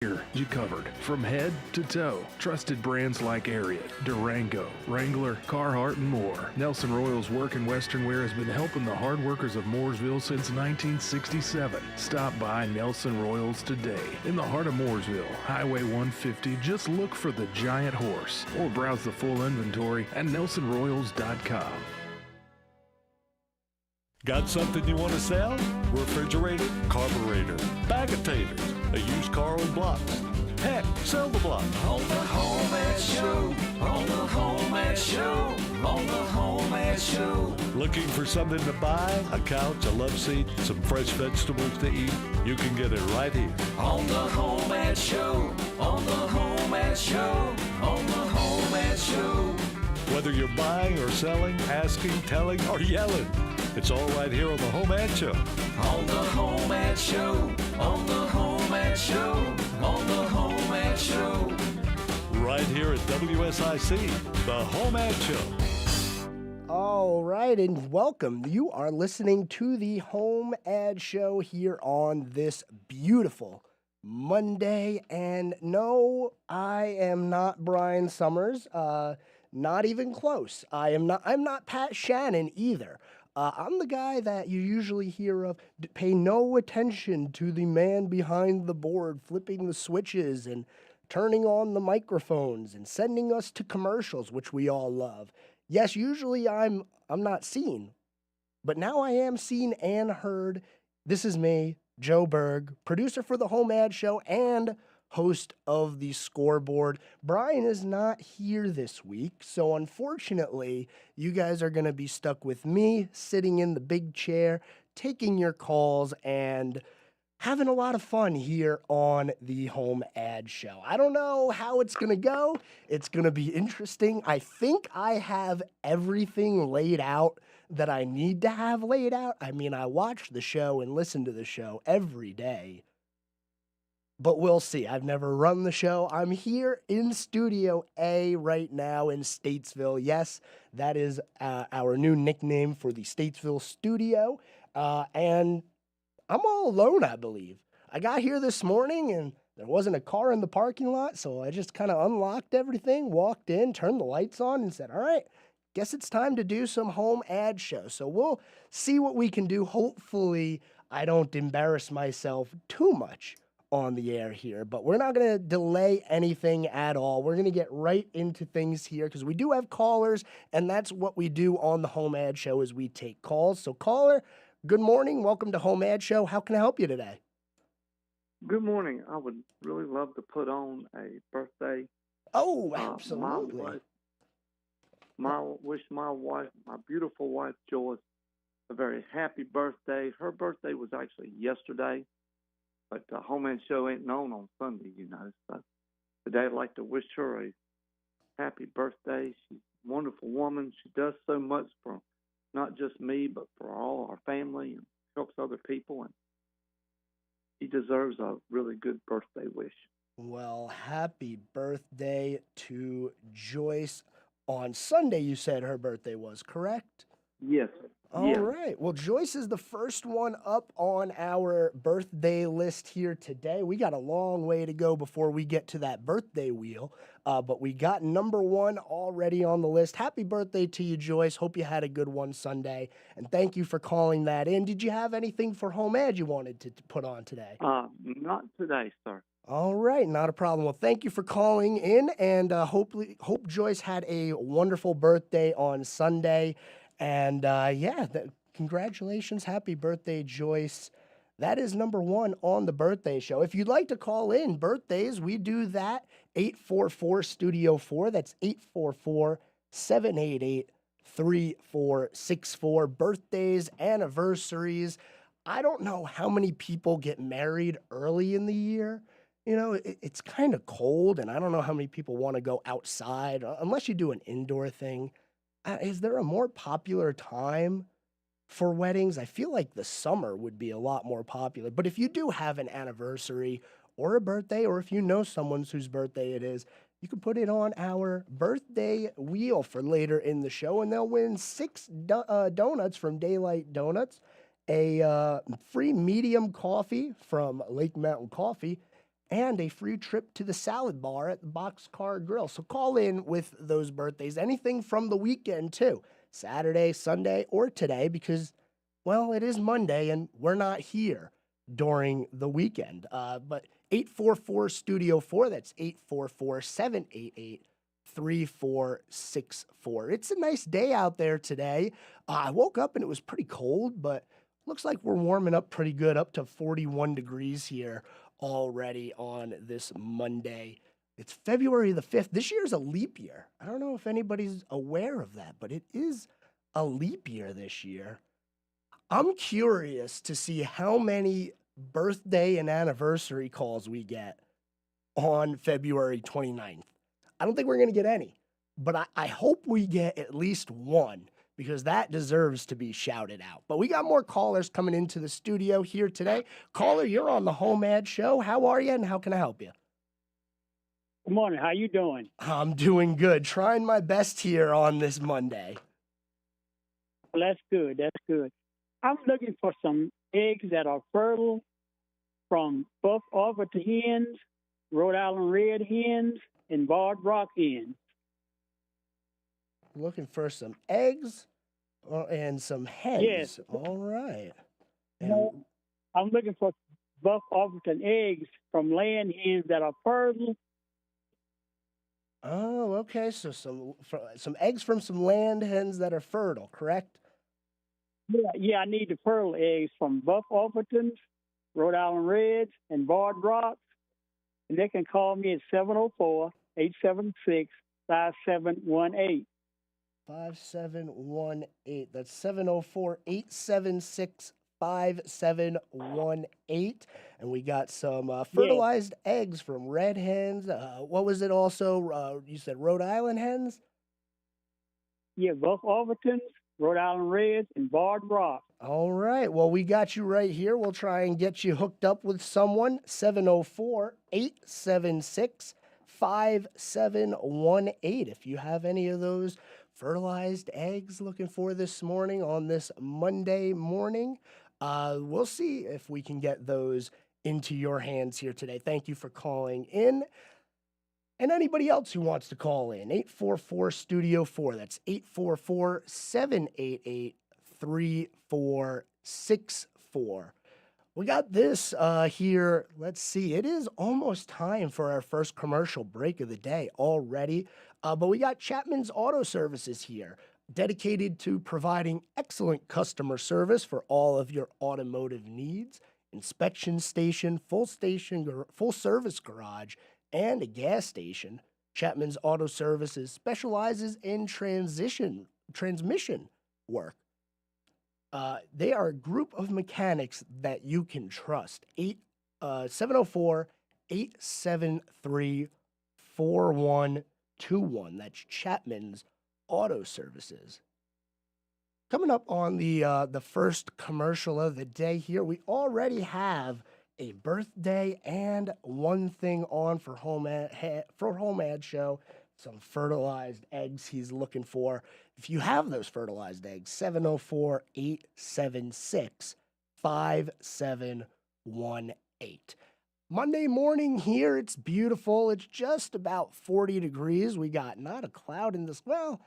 Here, you covered from head to toe. Trusted brands like Ariat, Durango, Wrangler, Carhartt, and more. Nelson Royal's work in Western wear has been helping the hard workers of Mooresville since 1967. Stop by Nelson Royals today in the heart of Mooresville, Highway 150. Just look for the giant horse or browse the full inventory at nelsonroyals.com. Got something you want to sell? Refrigerator, carburetor, bag of taters, a used car on blocks. Heck, sell the block. On the HomeAd Show, on the HomeAd Show, on the HomeAd Show. Looking for something to buy? A couch, a love seat, some fresh vegetables to eat? You can get it right here. On the HomeAd Show, on the HomeAd Show, on the HomeAd Show. Whether you're buying or selling, asking, telling, or yelling, it's all right here on the HomeAd Show. On the HomeAd Show, on the HomeAd Show, on the HomeAd Show. Right here at WSIC, the HomeAd Show. All right, and welcome. You are listening to the HomeAd Show here on this beautiful Monday. And no, I am not Brian Summers. Not even close. I'm not Pat Shannon either. I'm the guy that you usually hear of. Pay no attention to the man behind the board flipping the switches and turning on the microphones and sending us to commercials, which we all love. Yes, usually I'm not seen, but now I am seen and heard. This is me, Joe Berg, producer for the HomeAd Show and host of the Scoreboard. Brian is not here this week, so unfortunately, you guys are going to be stuck with me sitting in the big chair, taking your calls and having a lot of fun here on the HomeAd Show. I don't know how it's going to go. It's going to be interesting. I think I have everything laid out that I need to have laid out. I mean, I watch the show and listen to the show every day. But we'll see. I've never run the show. I'm here in Studio A right now in Statesville. Yes, that is our new nickname for the Statesville studio. And I'm all alone, I believe. I got here this morning and there wasn't a car in the parking lot, so I just kind of unlocked everything, walked in, turned the lights on, and said, all right, guess it's time to do some HomeAd Show. So we'll see what we can do. Hopefully, I don't embarrass myself too much on the air here, but we're not going to delay anything at all. We're going to get right into things here because we do have callers, and that's what we do on the HomeAd Show is we take calls. So caller, good morning. Welcome to HomeAd Show. How can I help you today? Good morning. I would really love to put on a birthday. Oh, absolutely. Wish my wife, my beautiful wife, Joyce, a very happy birthday. Her birthday was actually yesterday. But the HomeAd Show ain't known on Sunday, you know. So today I'd like to wish her a happy birthday. She's a wonderful woman. She does so much for not just me, but for all our family and helps other people. And she deserves a really good birthday wish. Well, happy birthday to Joyce. On Sunday, you said her birthday was, correct? Yes, sir. All right. Well, Joyce is the first one up on our birthday list here today. We got a long way to go before we get to that birthday wheel, but we got number one already on the list. Happy birthday to you, Joyce. Hope you had a good one Sunday, and thank you for calling that in. Did you have anything for HomeAd you wanted to put on today? Not today, sir. All right, not a problem. Well, thank you for calling in, and hope Joyce had a wonderful birthday on Sunday. And congratulations. Happy birthday, Joyce. That is number one on the birthday show. If you'd like to call in birthdays, we do that. 844-STUDIO-4. That's 844-788-3464. Birthdays, anniversaries. I don't know how many people get married early in the year. You know, it's kind of cold, and I don't know how many people want to go outside unless you do an indoor thing. Is there a more popular time for weddings? I feel like the summer would be a lot more popular. But if you do have an anniversary or a birthday, or if you know someone whose birthday it is, you can put it on our birthday wheel for later in the show, and they'll win 6 donuts from Daylight Donuts, a free medium coffee from Lake Mountain Coffee, and a free trip to the salad bar at the Boxcar Grill. So call in with those birthdays, anything from the weekend too, Saturday, Sunday, or today, because, well, it is Monday and we're not here during the weekend. But 844 Studio 4, that's 844-788-3464. It's a nice day out there today. I woke up and it was pretty cold, but looks like we're warming up pretty good, up to 41 degrees here already on this Monday. It's February the 5th. This year's a leap year. I don't know if anybody's aware of that, but it is a leap year this year. I'm curious to see how many birthday and anniversary calls we get on February 29th. I don't think we're going to get any, but I hope we get at least one, because that deserves to be shouted out. But we got more callers coming into the studio here today. Caller, you're on the HomeAd Show. How are you, and how can I help you? Good morning. How you doing? I'm doing good. Trying my best here on this Monday. Well, that's good. That's good. I'm looking for some eggs that are fertile from Buff Overton hens, Rhode Island red hens, and Barred Rock hens. Looking for some eggs and some hens. Yes. All right. And No, I'm looking for Buff Overton eggs from land hens that are fertile. oh, okay. So some eggs from some land hens that are fertile, correct? Yeah, I need the fertile eggs from Buff Overtons, Rhode Island Reds, and Barred Rocks. And they can call me at 704-876-5718. 5718. That's 704-876-5718. And we got some fertilized eggs from red hens. What was it also? You said Rhode Island hens? Yeah, Buff Overtons, Rhode Island Reds, and Barred Rock. All right. Well, we got you right here. We'll try and get you hooked up with someone. 704-876-5718. If you have any of those fertilized eggs looking for this morning on this Monday morning, we'll see if we can get those into your hands here today. Thank you for calling in. And anybody else who wants to call in, 844-STUDIO-4. That's 844-788-3464. We got this here. Let's see. It is almost time for our first commercial break of the day already. But we got Chapman's Auto Services here, dedicated to providing excellent customer service for all of your automotive needs. Inspection station, full service garage, and a gas station. Chapman's Auto Services specializes in transmission work. They are a group of mechanics that you can trust. 704-873-4121. That's Chapman's Auto Services. Coming up on the first commercial of the day here, we already have a birthday and one thing on for HomeAd Show. Some fertilized eggs he's looking for. If you have those fertilized eggs, 704-876-5718. Monday morning here, it's beautiful. It's just about 40 degrees. We got not a cloud in this. Well,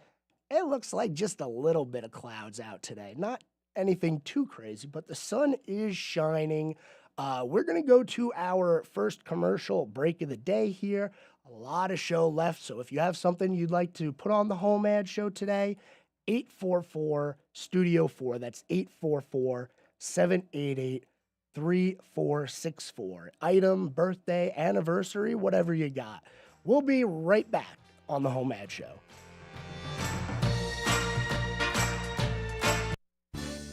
it looks like just a little bit of clouds out today. Not anything too crazy, but the sun is shining. We're going to go to our first commercial break of the day here. A lot of show left, so if you have something you'd like to put on the HomeAd Show today, 844-STUDIO-4. That's 844-788-3464. Item, birthday, anniversary, whatever you got. We'll be right back on the HomeAd Show.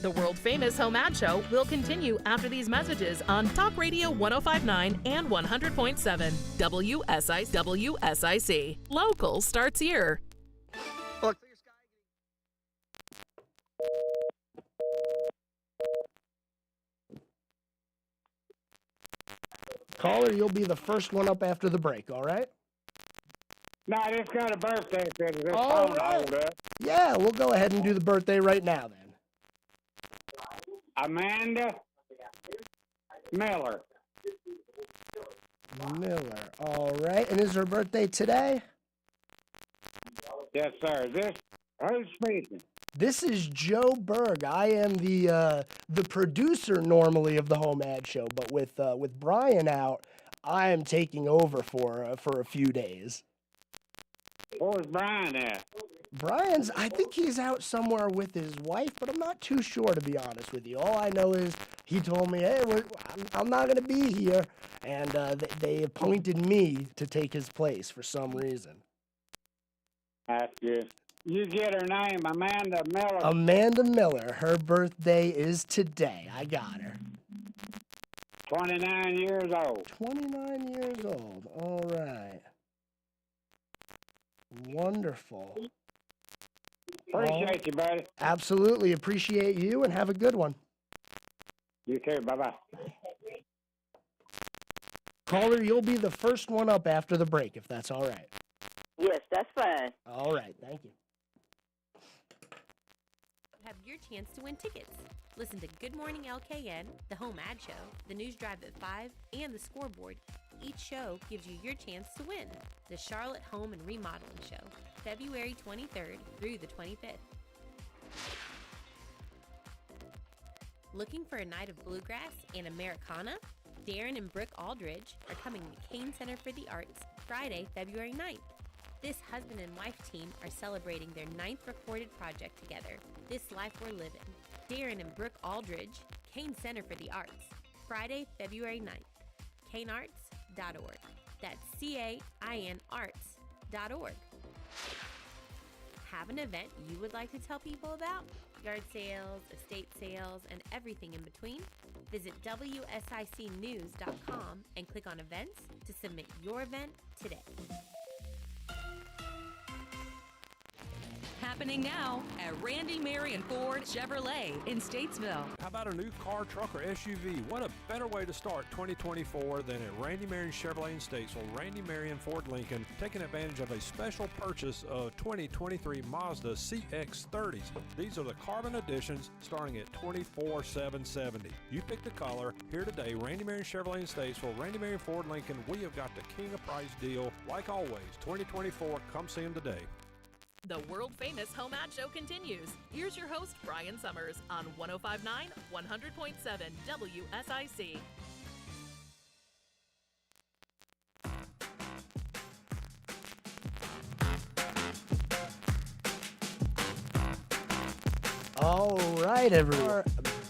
The world-famous HomeAd Show will continue after these messages on Talk Radio 105.9 and 100.7 WSIC. Local starts here. Caller, you'll be the first one up after the break, all right? No, I just got a birthday picture. This All phone right. hold up. Yeah, we'll go ahead and do the birthday right now then. Amanda Miller. Miller. All right. And is her birthday today? Yes, sir. Who's speaking? This is Joe Berg. I am the producer normally of the HomeAd Show, but with Brian out, I am taking over for a few days. Where's Brian at? I think he's out somewhere with his wife, but I'm not too sure, to be honest with you. All I know is he told me, hey, I'm not going to be here, and they appointed me to take his place for some reason. That's good. You get her name, Amanda Miller. Amanda Miller. Her birthday is today. I got her. 29 years old. 29 years old. All right. Wonderful. Appreciate you, buddy. Absolutely. Appreciate you, and have a good one. You too. Bye-bye. Caller, you'll be the first one up after the break, if that's all right. Yes, that's fine. All right. Thank you. Have your chance to win tickets. Listen to Good Morning LKN, the HomeAd Show, the News Drive at 5, and the Scoreboard. Each show gives you your chance to win. The Charlotte Home and Remodeling Show, February 23rd through the 25th. Looking for a night of bluegrass and Americana? Darren and Brooke Aldridge are coming to Kane Center for the Arts Friday, February 9th. This husband and wife team are celebrating their 9th recorded project together, This Life We're Living. Darren and Brooke Aldridge, Kane Center for the Arts, Friday, February 9th. kanearts.org. That's CAIN arts.org. Have an event you would like to tell people about? Yard sales, estate sales, and everything in between? Visit WSICnews.com and click on events to submit your event today. Happening now at Randy Marion Ford Chevrolet in Statesville. How about a new car, truck, or SUV? What a better way to start 2024 than at Randy Marion Chevrolet in Statesville. Randy Marion Ford Lincoln taking advantage of a special purchase of 2023 Mazda CX-30s. These are the carbon editions starting at $24,770. You pick the color. Here today, Randy Marion Chevrolet in Statesville, Randy Marion Ford Lincoln. We have got the king of price deal. Like always, 2024. Come see them today. The world-famous HomeAd Show continues. Here's your host, Brian Summers, on 105.9, 100.7 WSIC. All right, everyone.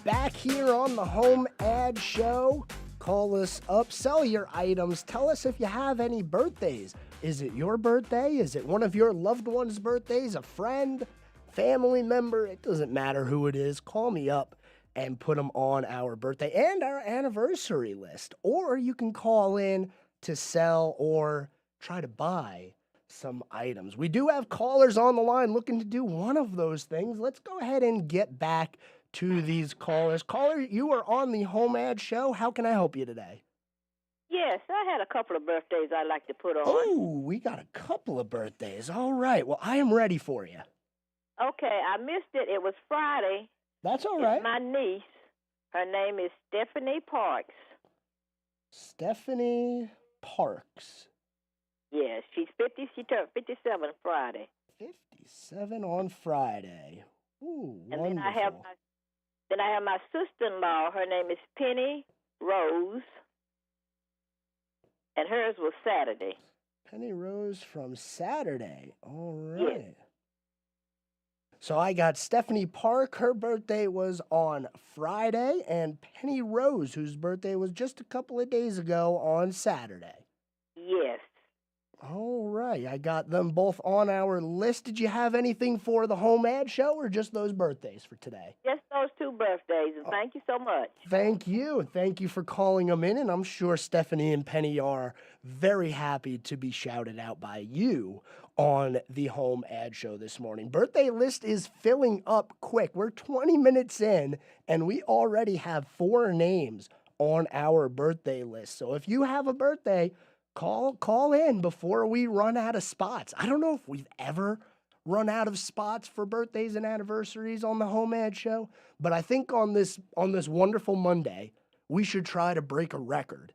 Back here on the HomeAd Show. Call us up, sell your items. Tell us if you have any birthdays. Is it your birthday? Is it one of your loved ones' birthdays? A friend? Family member? It doesn't matter who it is. Call me up and put them on our birthday and our anniversary list. Or you can call in to sell or try to buy some items. We do have callers on the line looking to do one of those things. Let's go ahead and get back to these callers. Caller, you are on the HomeAd Show. How can I help you today? Yes, I had a couple of birthdays I'd like to put on. Oh, we got a couple of birthdays. All right. Well, I am ready for you. Okay, I missed it. It was Friday. That's all right. It's my niece. Her name is Stephanie Parks. Stephanie Parks. Yes, she's 50. She turned 57 Friday. 57 on Friday. Ooh, and wonderful. Then I have my sister-in-law. Her name is Penny Rose. And hers was Saturday. Penny Rose from Saturday. All right. Yes. So I got Stephanie Park. Her birthday was on Friday. And Penny Rose, whose birthday was just a couple of days ago, on Saturday. Yes. All right. I got them both on our list. Did you have anything for the HomeAd Show or just those birthdays for today? Just those two birthdays. And thank you so much. Thank you. Thank you for calling them in. And I'm sure Stephanie and Penny are very happy to be shouted out by you on the HomeAd Show this morning. Birthday list is filling up quick. We're 20 minutes in and we already have 4 names on our birthday list. So if you have a birthday, call in before we run out of spots. I don't know if we've ever run out of spots for birthdays and anniversaries on the HomeAd Show, but I think on this wonderful Monday, we should try to break a record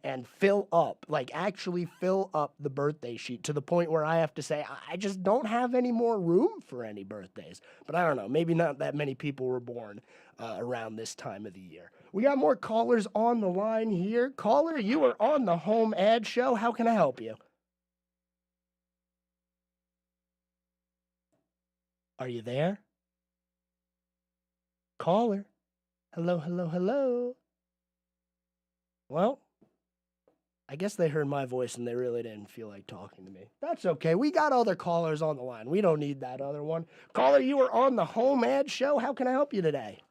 and fill up, like actually fill up the birthday sheet to the point where I have to say, I just don't have any more room for any birthdays. But I don't know, maybe not that many people were born around this time of the year. We got more callers on the line here. Caller, you are on the HomeAd Show. How can I help you? Are you there? Caller. Hello, hello, hello. Well, I guess they heard my voice and they really didn't feel like talking to me. That's okay. We got other callers on the line. We don't need that other one. Caller, you are on the HomeAd Show. How can I help you today?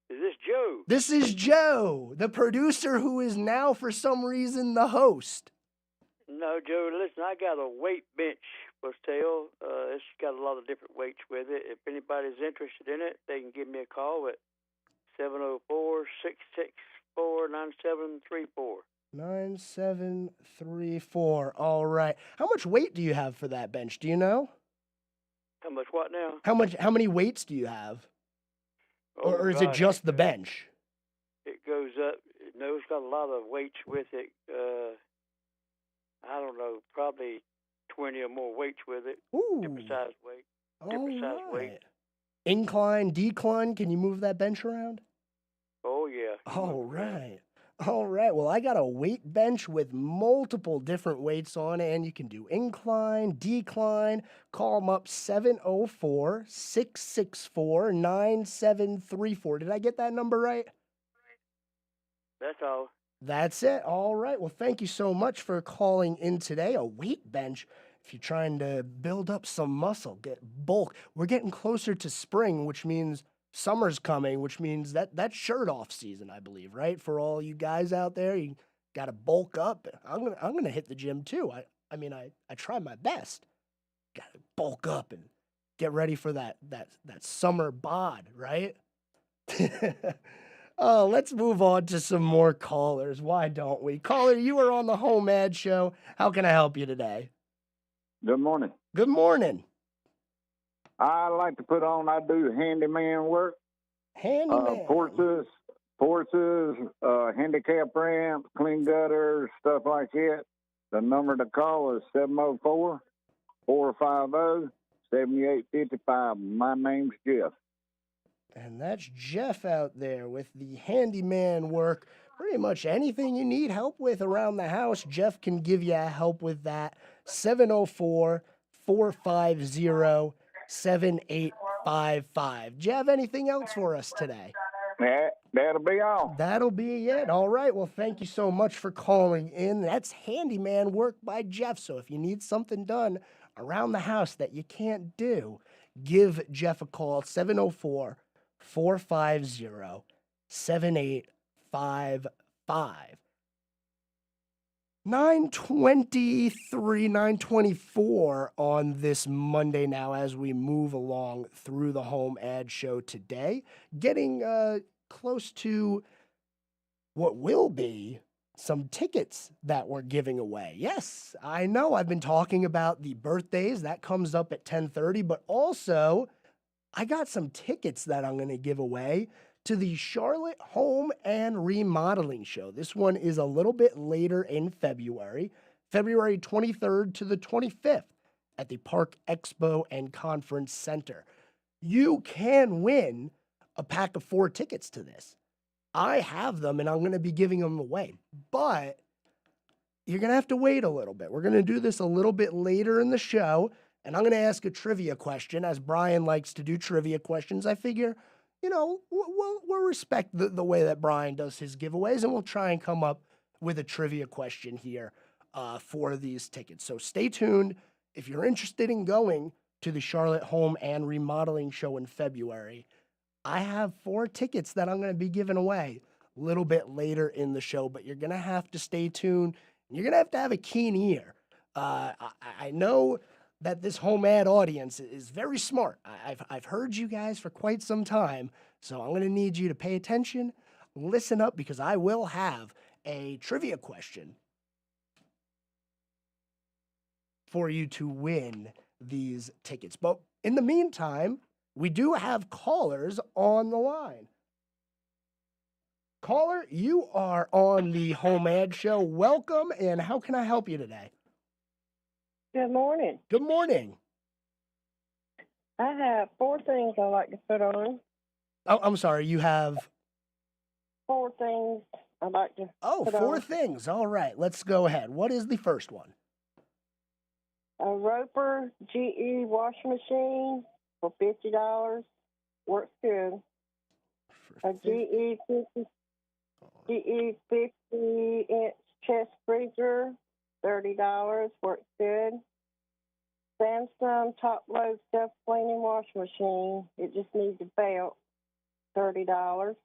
Is this Joe? This is Joe, the producer who is now, for some reason, the host. No, Joe, listen, I got a weight bench for sale. It's got a lot of different weights with it. If anybody's interested in it, they can give me a call at 704-664-9734. 9734. All right. How much weight do you have for that bench? Do you know? How much what now? How many weights do you have? Oh, or is it just the bench? It goes up. No, it's got a lot of weights with it. I don't know, probably 20 or more weights with it. Ooh. Different size weight. Different size weight. Incline, decline, can you move that bench around? Oh, yeah. All right. All right. Well, I got a weight bench with multiple different weights on it, and you can do incline, decline. Call them up 704-664-9734. Did I get that number right? That's all. That's it. All right. Well, thank you so much for calling in today. A weight bench. If you're trying to build up some muscle, get bulk. We're getting closer to spring, which means summer's coming, which means that's shirt off season, I believe, right? For all you guys out there, you got to bulk up. I'm gonna hit the gym too. I mean, I try my best. Got to bulk up and get ready for that summer bod, right? Oh, let's move on to some more callers. Why don't we? Caller, you are on the HomeAd Show. How can I help you today? Good morning. Good morning. I like to put on, I do handyman work. Handyman. Porches, handicap ramps, clean gutters, stuff like that. The number to call is 704-450-7855. My name's Jeff. And that's Jeff out there with the handyman work. Pretty much anything you need help with around the house, Jeff can give you help with that. 704-450-7855. Do you have anything else for us today? That'll be all. That'll be it. All right. Well, thank you so much for calling in. That's handyman work by Jeff. So if you need something done around the house that you can't do, give Jeff a call, 704-450-7855. 9:23, 9:24 on this Monday now as we move along through the HomeAd Show today. Getting close to what will be some tickets that we're giving away. Yes, I know I've been talking about the birthdays. That comes up at 10:30, but also I got some tickets that I'm going to give away to the Charlotte Home and Remodeling Show. This one is a little bit later in February, February 23rd to the 25th at the Park Expo and Conference Center. You can win a pack of 4 tickets to this. I have them and I'm going to be giving them away, but you're going to have to wait a little bit. We're going to do this a little bit later in the show, and I'm going to ask a trivia question. As Brian likes to do trivia questions, I figure, you know, we'll respect the way that Brian does his giveaways, and we'll try and come up with a trivia question here for these tickets. So stay tuned. If you're interested in going to the Charlotte Home and Remodeling Show in February, I have 4 tickets that I'm going to be giving away a little bit later in the show, but you're going to have to stay tuned. You're going to have a keen ear. I know that this HomeAd audience is very smart. I've heard you guys for quite some time, so I'm going to need you to pay attention, listen up, because I will have a trivia question for you to win these tickets. But in the meantime, we do have callers on the line. Caller, you are on the HomeAd Show. Welcome, and how can I help you today? Good morning. Good morning. I have 4 things I like to put on. Oh, I'm sorry, you have... 4 things I like to put 4 on. things. All right, let's go ahead. What is the first one? A Roper GE washing machine for $50. Works good. A GE 50-inch chest freezer, $30. Works good. Samsung top load self cleaning washing machine. It just needs a belt, $30.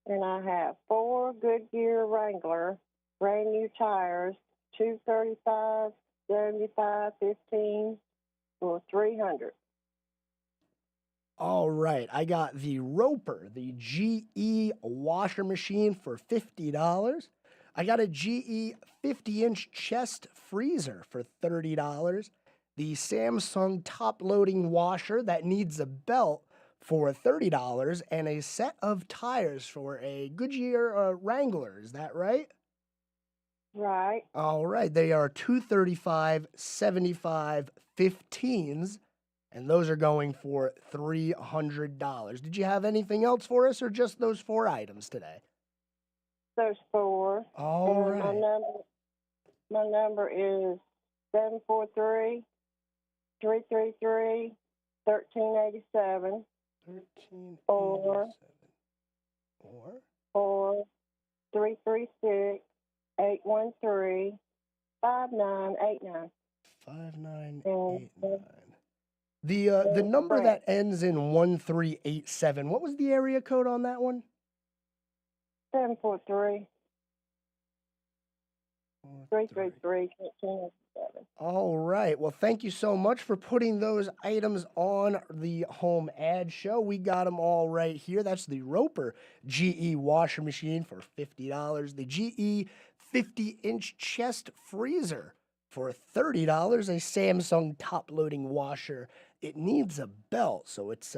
And I have 4 Goodyear Wrangler brand new tires, 235, 75, 15 for $300. All right, I got the Roper, the GE washer machine for $50. I got a GE 50-inch chest freezer for $30. The Samsung top-loading washer that needs a belt for $30, and a set of tires for a Goodyear Wrangler. Is that right? Right. All right, they are 235, 75, 15s, and those are going for $300. Did you have anything else for us, or just those 4 items today? Those 4. All and right. My number is 743-333-1387. 1387. Or 336-813-5989. 5989. The number that ends in 1387. What was the area code on that one? 743. 333-1387. All right. Well, thank you so much for putting those items on the HomeAd Show. We got them all right here. That's the Roper GE washer machine for $50. The GE 50-inch chest freezer for $30. A Samsung top-loading washer. It needs a belt, so it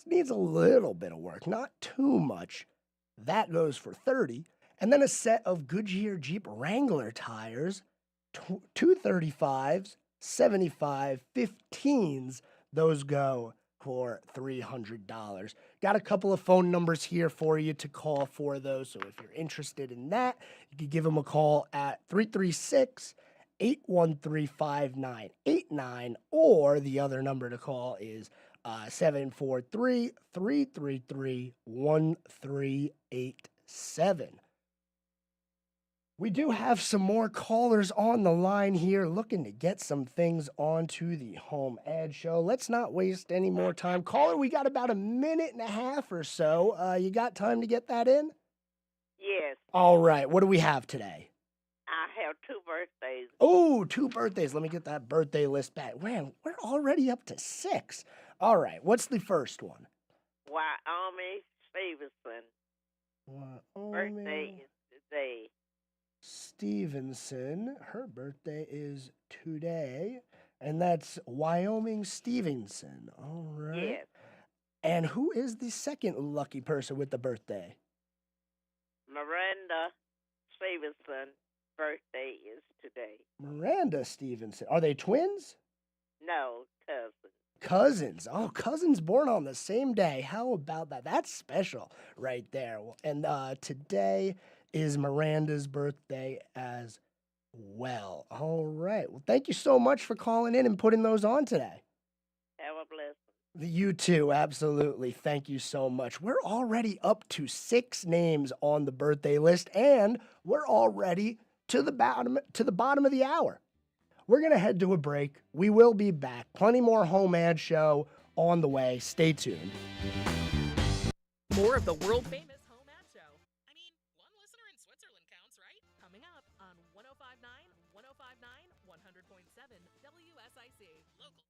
needs a little bit of work, not too much. That goes for $30. And then a set of Goodyear Jeep Wrangler tires, 235s, 75, 15s. Those go for $300. Got a couple of phone numbers here for you to call for those. So if you're interested in that, you can give them a call at 336-813-5989, or the other number to call is 743-333-1387. We do have some more callers on the line here looking to get some things onto the HomeAd Show. Let's not waste any more time. Caller, we got about a minute and a half or so. You got time to get that in? Yes. All right. What do we have today? I have 2 birthdays. Oh, 2 birthdays. Let me get that birthday list back. Man, we're already up to 6. All right. What's the first one? Wyoming Stevenson. Birthday is today. Stevenson. Her birthday is today. And that's Wyoming Stevenson. All right. Yes. And who is the second lucky person with the birthday? Miranda Stevenson. Birthday is today. Miranda Stevenson. Are they twins? No, cousin. Cousins. Oh, cousins born on the same day. How about that? That's special right there. And today is Miranda's birthday as well. All right. Well, thank you so much for calling in and putting those on today. Have a blessing. You too, absolutely. Thank you so much. We're already up to 6 names on the birthday list, and we're already to the bottom of the hour. We're going to head to a break. We will be back. Plenty more HomeAd Show on the way. Stay tuned. More of the world famous HomeAd Show. I mean, one listener in Switzerland counts, right? Coming up on 1059, 100.7 WSIC. Local.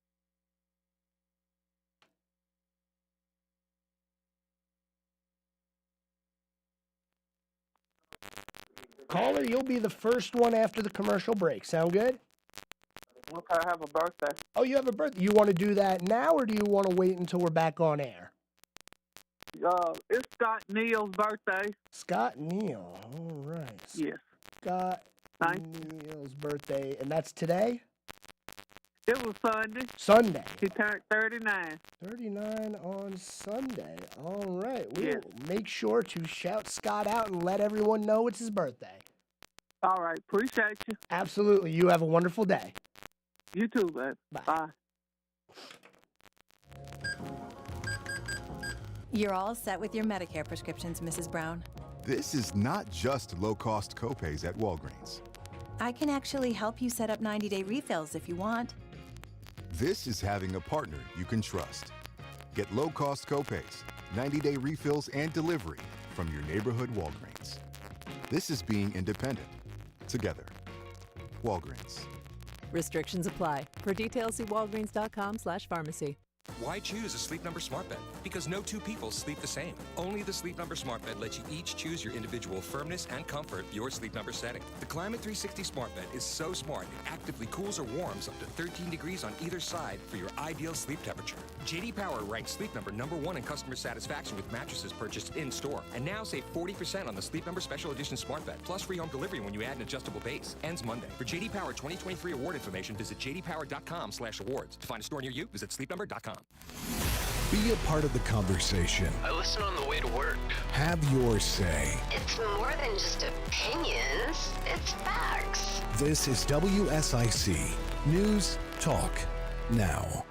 Caller, you'll be the first one after the commercial break. Sound good? Okay, I have a birthday. Oh, you have a birthday. You want to do that now, or do you want to wait until we're back on air? It's Scott Neal's birthday. Scott Neal. All right. Yes. Scott Neal's birthday, and that's today? It was Sunday. Sunday. He turned 39. 39 on Sunday. All right. We'll Yes. make sure to shout Scott out and let everyone know it's his birthday. All right. Appreciate you. Absolutely. You have a wonderful day. You too, man. Bye. You're all set with your Medicare prescriptions, Mrs. Brown. This is not just low-cost copays at Walgreens. I can actually help you set up 90-day refills if you want. This is having a partner you can trust. Get low-cost copays, 90-day refills, and delivery from your neighborhood Walgreens. This is being independent. Together. Walgreens. Restrictions apply. For details, see walgreens.com/pharmacy. Why choose a Sleep Number smart bed? Because no two people sleep the same. Only the Sleep Number smart bed lets you each choose your individual firmness and comfort, your Sleep Number setting. The Climate 360 smart bed is so smart it actively cools or warms up to 13 degrees on either side for your ideal sleep temperature. JD Power ranks Sleep Number #1 in customer satisfaction with mattresses purchased in-store. And now save 40% on the Sleep Number Special Edition smart bed, plus free home delivery when you add an adjustable base. Ends Monday. For JD Power 2023 award information, visit jdpower.com/awards. To find a store near you, visit sleepnumber.com. Be a part of the conversation. I listen on the way to work. Have your say. It's more than just opinions, it's facts. This is WSIC News Talk Now.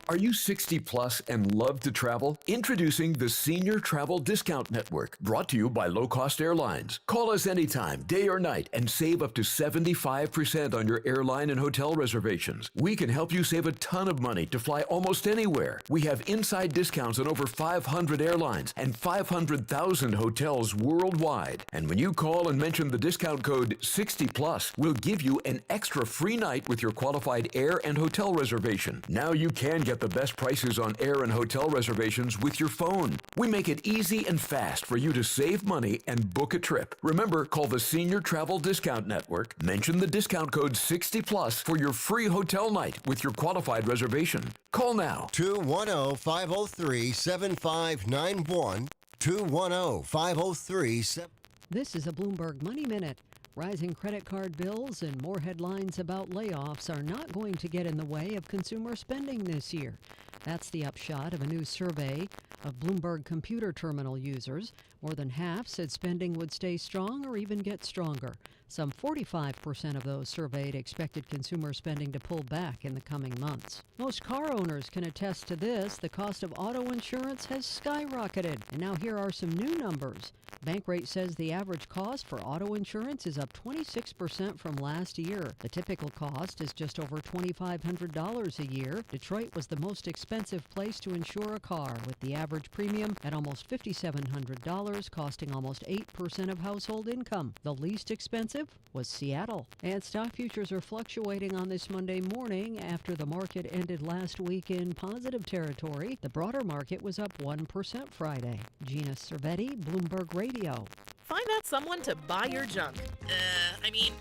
Are you 60 plus and love to travel? Introducing the Senior Travel Discount Network, brought to you by Low Cost Airlines. Call us anytime, day or night, and save up to 75% on your airline and hotel reservations. We can help you save a ton of money to fly almost anywhere. We have inside discounts on over 500 airlines and 500,000 hotels worldwide. And when you call and mention the discount code 60 plus, we'll give you an extra free night with your qualified air and hotel reservation. Now you can get the best prices on air and hotel reservations with your phone. We make it easy and fast for you to save money and book a trip. Remember, call the Senior Travel Discount Network, mention the discount code 60 plus for your free hotel night with your qualified reservation. Call now. 210-503-7591. 210-503-7591. This is a Bloomberg Money Minute. Rising credit card bills and more headlines about layoffs are not going to get in the way of consumer spending this year. That's the upshot of a new survey of Bloomberg computer terminal users. More than half said spending would stay strong or even get stronger. Some 45% of those surveyed expected consumer spending to pull back in the coming months. Most car owners can attest to this. The cost of auto insurance has skyrocketed. And now here are some new numbers. Bankrate says the average cost for auto insurance is up 26% from last year. The typical cost is just over $2,500 a year. Detroit was the most expensive place to insure a car, with the average premium at almost $5,700, costing almost 8% of household income. The least expensive was Seattle. And stock futures are fluctuating on this Monday morning after the market ended last week in positive territory. The broader market was up 1% Friday. Gina Cervetti, Bloomberg Radio. Find out someone to buy your junk.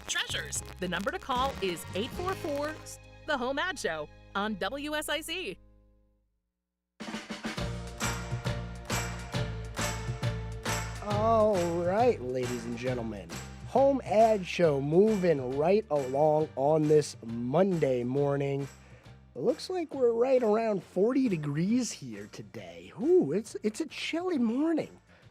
Treasures. The number to call is 844 The HomeAd Show on WSIC. All right, ladies and gentlemen. HomeAd Show moving right along on this Monday morning. It looks like we're right around 40 degrees here today. Ooh, it's a chilly morning.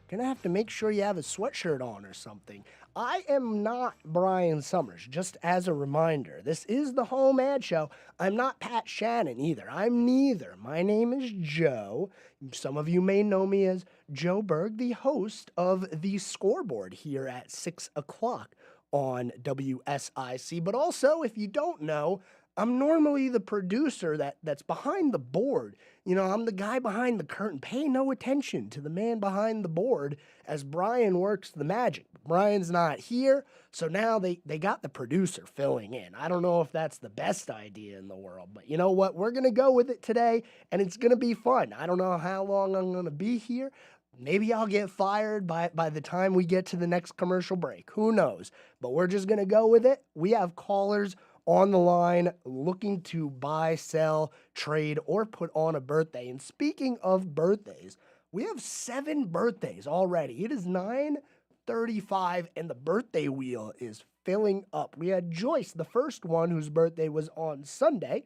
Gonna have to make sure you have a sweatshirt on or something. I am not Brian Summers, just as a reminder. This is the HomeAd Show. I'm not Pat Shannon either. I'm neither. My name is Joe. Some of you may know me as Joe Berg, the host of The Scoreboard here at 6 o'clock on WSIC. But also, if you don't know, I'm normally the producer that's behind the board. You know, I'm the guy behind the curtain. Pay no attention to the man behind the board as Brian works the magic. Brian's not here, so now they got the producer filling in. I don't know if that's the best idea in the world, but you know what? We're going to go with it today, and it's going to be fun. I don't know how long I'm going to be here. Maybe I'll get fired by the time we get to the next commercial break. Who knows? But we're just going to go with it. We have callers on the line looking to buy, sell, trade, or put on a birthday. And speaking of birthdays, We have 7 birthdays already. It is 9:35, and the birthday wheel is filling up. We had Joyce, the first one, whose birthday was on Sunday.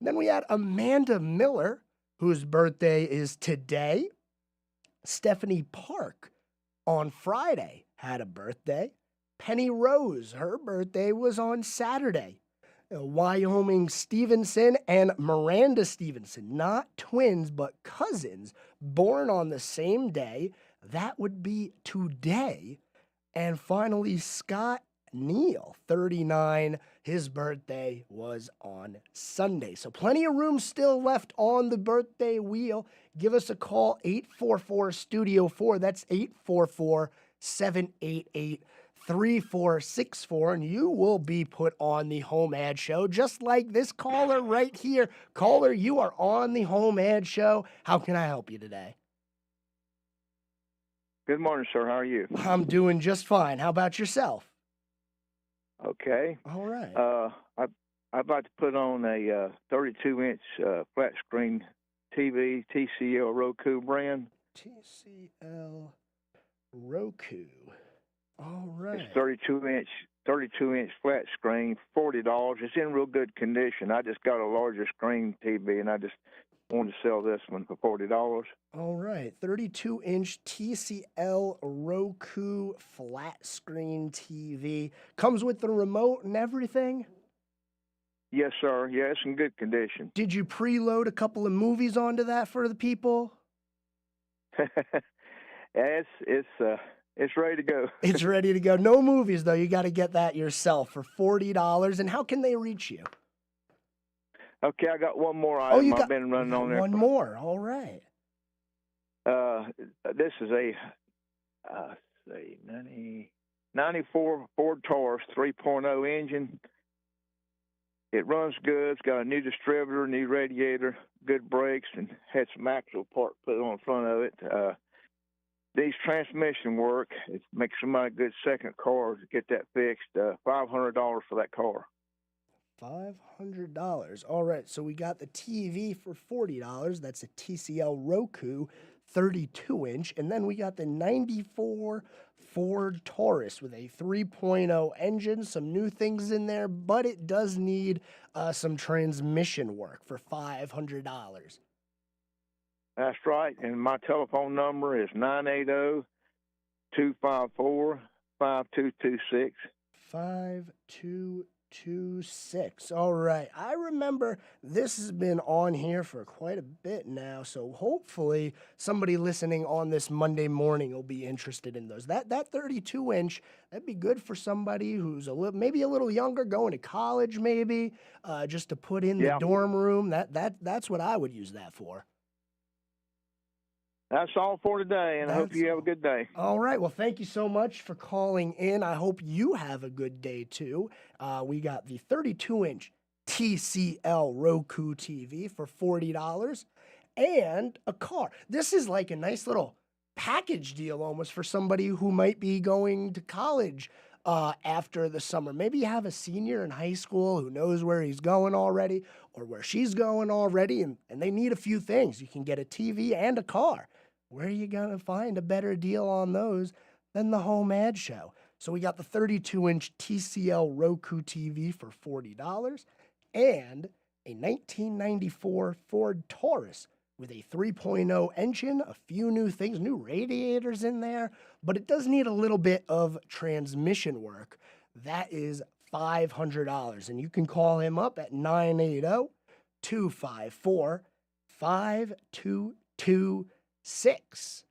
Then we had Amanda Miller, whose birthday is today. Stephanie Park on Friday had a birthday. Penny Rose, her birthday was on Saturday. Wyoming Stevenson and Miranda Stevenson, not twins, but cousins, born on the same day. That would be today. And finally, Scott Neal, 39, his birthday was on Sunday. So plenty of room still left on the birthday wheel. Give us a call, 844-STUDIO-4. That's 844-788-3464, and you will be put on the Home Ad Show, just like this caller right here. Caller, you are on the Home Ad Show. How can I help you today? Good morning, sir. How are you? I'm doing just fine. How about yourself? Okay. All right. I'd like to put on a 32-inch flat screen TV, TCL Roku brand. TCL Roku. All right. It's 32-inch flat screen, $40. It's in real good condition. I just got a larger screen TV, and I just wanted to sell this one for $40. All right, 32-inch TCL Roku flat screen TV. Comes with the remote and everything? Yes, sir. Yeah, it's in good condition. Did you preload a couple of movies onto that for the people? Yeah, it's ready to go. It's ready to go. No movies, though. You got to get that yourself for $40. And how can they reach you? Okay, I got one more item. I've been running on there. One more. All right. This is a 94 Ford Taurus 3.0 engine. It runs good. It's got a new distributor, new radiator, good brakes, and had some axle part put on the front of it. These transmission work. It makes somebody a good second car to get that fixed. $500 for that car. $500. All right, so we got the TV for $40. That's a TCL Roku 32-inch. And then we got the 94 Ford Taurus with a 3.0 engine, some new things in there, but it does need some transmission work for $500. That's right, and my telephone number is 980-254-5226. 5226. All right. I remember this has been on here for quite a bit now, so hopefully somebody listening on this Monday morning will be interested in those. That 32-inch, that'd be good for somebody who's maybe a little younger, going to college maybe, just to put in the dorm room. That's what I would use that for. That's all for today, and I hope you have a good day. All right. Well, thank you so much for calling in. I hope you have a good day, too. We got the 32-inch TCL Roku TV for $40 and a car. This is like a nice little package deal almost for somebody who might be going to college after the summer. Maybe you have a senior in high school who knows where he's going already or where she's going already, and they need a few things. You can get a TV and a car. Where are you going to find a better deal on those than the Home Ad Show? So we got the 32-inch TCL Roku TV for $40 and a 1994 Ford Taurus with a 3.0 engine, a few new things, new radiators in there, but it does need a little bit of transmission work. That is $500, and you can call him up at 980-254-5226.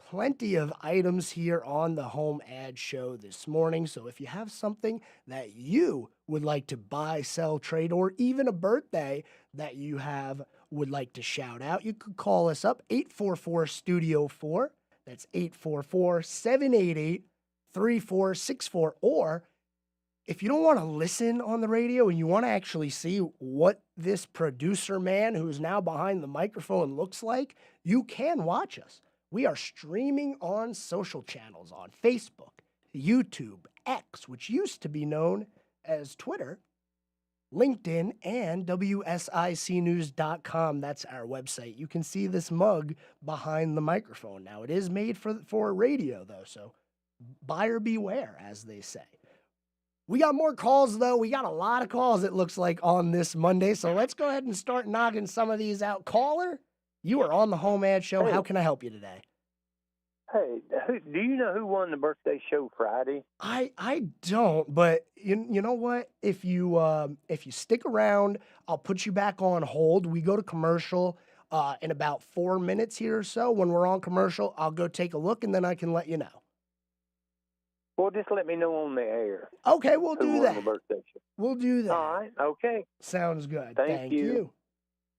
Plenty of items here on the Home Ad Show this morning. So if you have something that you would like to buy, sell, trade, or even a birthday that you would like to shout out, you could call us up, 844-STUDIO-4. That's 844-788-3464. Or if you don't want to listen on the radio and you want to actually see what this producer man who is now behind the microphone looks like, you can watch us. We are streaming on social channels on Facebook, YouTube, X, which used to be known as Twitter, LinkedIn, and WSICnews.com. That's our website. You can see this mug behind the microphone. Now, it is made for radio, though, so buyer beware, as they say. We got more calls, though. We got a lot of calls, it looks like, on this Monday, so let's go ahead and start knocking some of these out. Caller, you are on the HomeAd Show. Hey. How can I help you today? Hey, do you know who won the birthday show Friday? I don't, but you know what? If you stick around, I'll put you back on hold. We go to commercial in about 4 minutes here or so. When we're on commercial, I'll go take a look, and then I can let you know. Well, just let me know on the air. Okay, we'll who do won that. The birthday show. We'll do that. All right, okay. Sounds good. Thank you.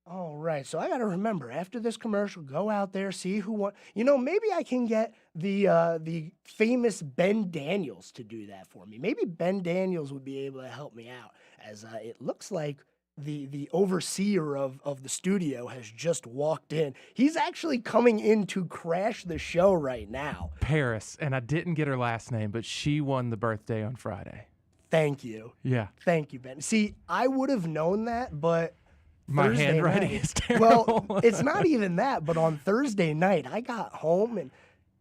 All right, so I got to remember, after this commercial, go out there, see who won. You know, maybe I can get the famous Ben Daniels to do that for me. Maybe Ben Daniels would be able to help me out, as it looks like the overseer of the studio has just walked in. He's actually coming in to crash the show right now. Paris, and I didn't get her last name, but she won the birthday on Friday. Thank you. Yeah. Thank you, Ben. See, I would have known that, but my Thursday handwriting night, is terrible. Well, it's not even that, but on Thursday night, I got home, and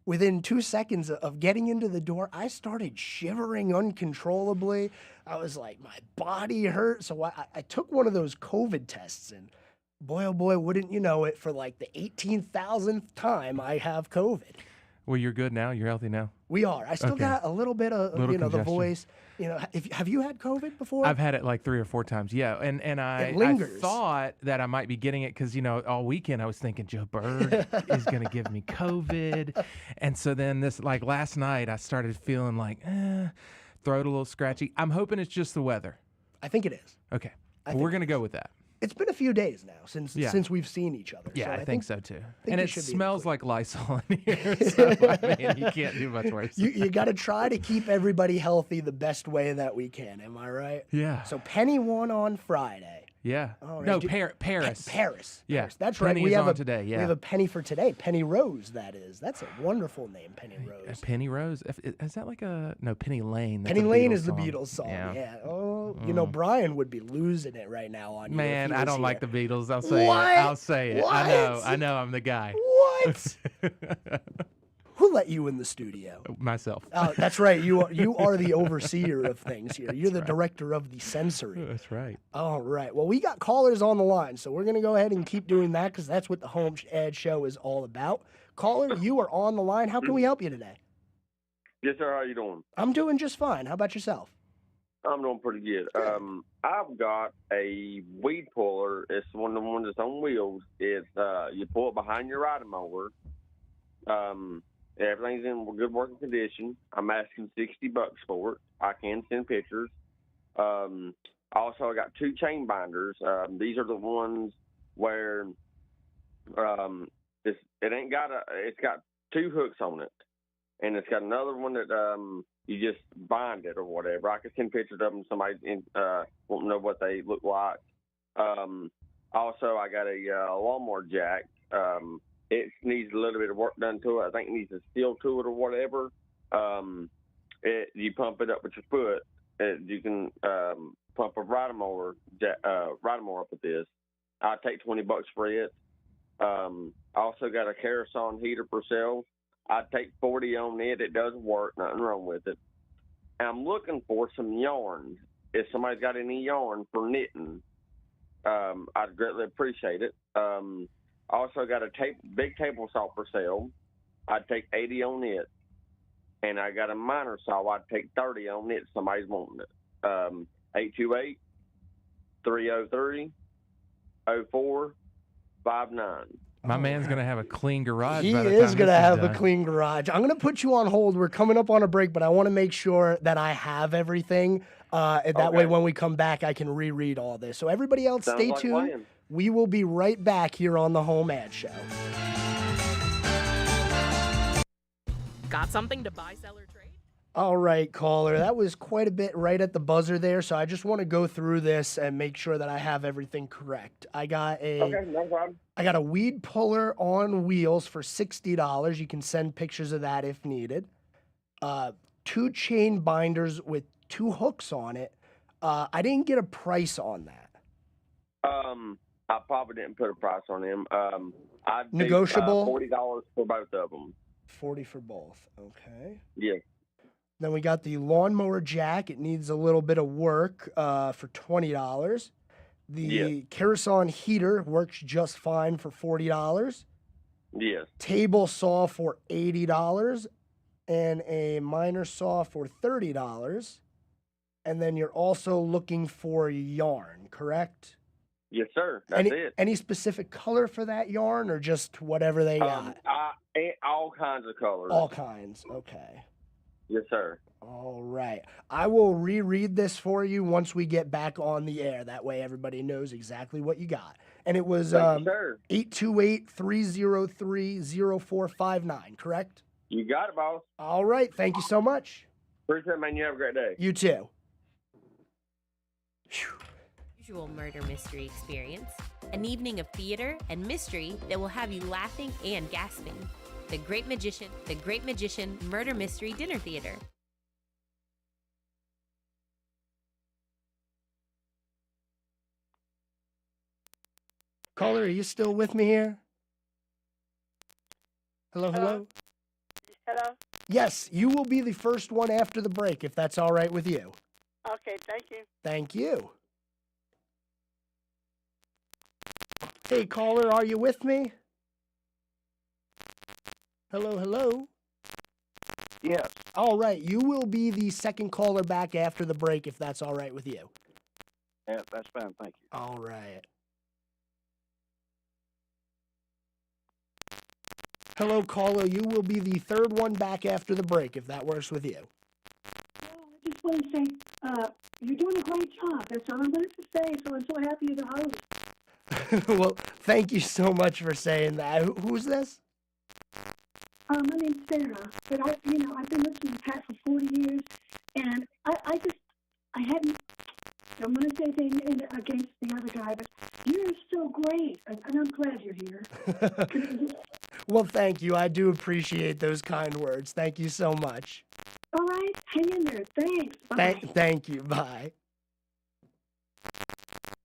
within 2 seconds of getting into the door, I started shivering uncontrollably. I was like, my body hurt. So I took one of those COVID tests, and boy, oh boy, wouldn't you know it, for like the 18,000th time, I have COVID. Well, you're good now? You're healthy now? We are. I still got a little bit of, the congestion. voice. You know, have you had COVID before? I've had it like 3 or 4 times, yeah. And I thought that I might be getting it because, all weekend I was thinking Joe Berg is going to give me COVID. And so then like last night, I started feeling like, throat a little scratchy. I'm hoping it's just the weather. I think it is. Okay. Well, we're going to go with that. It's been a few days now since we've seen each other. Yeah, so I think so too. think And you it should be smells like Lysol in here, so I mean, you can't do much worse. You got to try to keep everybody healthy the best way that we can. Am I right? Yeah. So Penny won on Friday. Yeah. All right. No, Paris. Paris. Yeah. Paris. That's Penny right. We is have on today. Yeah. We have a Penny for today. Penny Rose, that is. That's a wonderful name, Penny Rose. Penny Rose? Is that like Penny Lane? That's Penny a Lane Beatles is the song. Beatles song. Yeah. Oh, Brian would be losing it right now on you. Man, if he I was don't here. like the Beatles. I'll say What? it. I'll say it. What? I know. I'm the guy. What? Who let you in the studio? Myself. Oh, that's right. You are the overseer of things here. You're the director of the sensory. That's right. All right. Well, we got callers on the line, so we're going to go ahead and keep doing that because that's what the HomeAd Show is all about. Caller, you are on the line. How can we help you today? Yes, sir. How you doing? I'm doing just fine. How about yourself? I'm doing pretty good. I've got a weed puller. It's one of the ones that's on wheels. It's you pull it behind your riding mower. Everything's in good working condition. I'm asking $60 for it. I can send pictures. Also, I got 2 chain binders. These are the ones where it's got 2 hooks on it, and it's got another one that you just bind it or whatever. I can send pictures of them. Somebody won't know what they look like. Also, I got a lawnmower jack. It needs a little bit of work done to it. I think it needs a steel to it or whatever. You pump it up with your foot. You can pump a riding mower up with this. I'll take $20 for it. I also got a Kerosene heater for sale. I'd take $40 on it. It does work. Nothing wrong with it. I'm looking for some yarn. If somebody's got any yarn for knitting, I'd greatly appreciate it. I also got a big table saw for sale. I'd take $80 on it. And I got a minor saw. I'd take $30 on it if somebody's wanting it. 828-303-0459. My man's going to have a clean garage. He by the is time going to this have a done. clean garage. I'm going to put you on hold. We're coming up on a break, but I want to make sure that I have everything. And that way, when we come back, I can reread all this. So everybody else, Sounds stay like tuned. playing. We will be right back here on the HomeAd Show. Got something to buy, sell, or trade? All right, caller. That was quite a bit right at the buzzer there, so I just want to go through this and make sure that I have everything correct. I got no problem. I got a weed puller on wheels for $60. You can send pictures of that if needed. 2 chain binders with 2 hooks on it. I didn't get a price on that. I probably didn't put a price on them. I'd do, Negotiable? $40 for both of them. 40 for both. Okay. Yeah. Then we got the lawnmower jack. It needs a little bit of work for $20. The Kerosene heater works just fine for $40. Yes. Table saw for $80 and a miner saw for $30. And then you're also looking for yarn, correct? Yes, sir. That's it. Any specific color for that yarn or just whatever they got? All kinds of colors. All kinds. Okay. Yes, sir. All right. I will reread this for you once we get back on the air. That way everybody knows exactly what you got. And it was 828-303-0459, correct? You got it, boss. All right. Thank you so much. Appreciate it, man. You have a great day. You too. Usual murder mystery experience. An evening of theater and mystery that will have you laughing and gasping. The Great Magician Murder Mystery Dinner Theater. Caller, are you still with me here? Hello, hello? Hello? Yes, you will be the first one after the break, if that's all right with you. Okay, thank you. Thank you. Hey, caller, are you with me? Hello, hello? Yes. All right, you will be the second caller back after the break, if that's all right with you. Yeah, that's fine. Thank you. All right. Hello, caller. You will be the third one back after the break, if that works with you. I just want to say, you're doing a great job. That's all I wanted to say, so I'm so happy you're the host. Well, thank you so much for saying that. Who's this? My name's Sarah, but I've been listening to Pat for 40 years, and I don't want to say anything against the other guy, but you're so great, and I'm glad you're here. Well, thank you. I do appreciate those kind words. Thank you so much. All right, hang in there. Thanks. Bye. Thank you. Bye.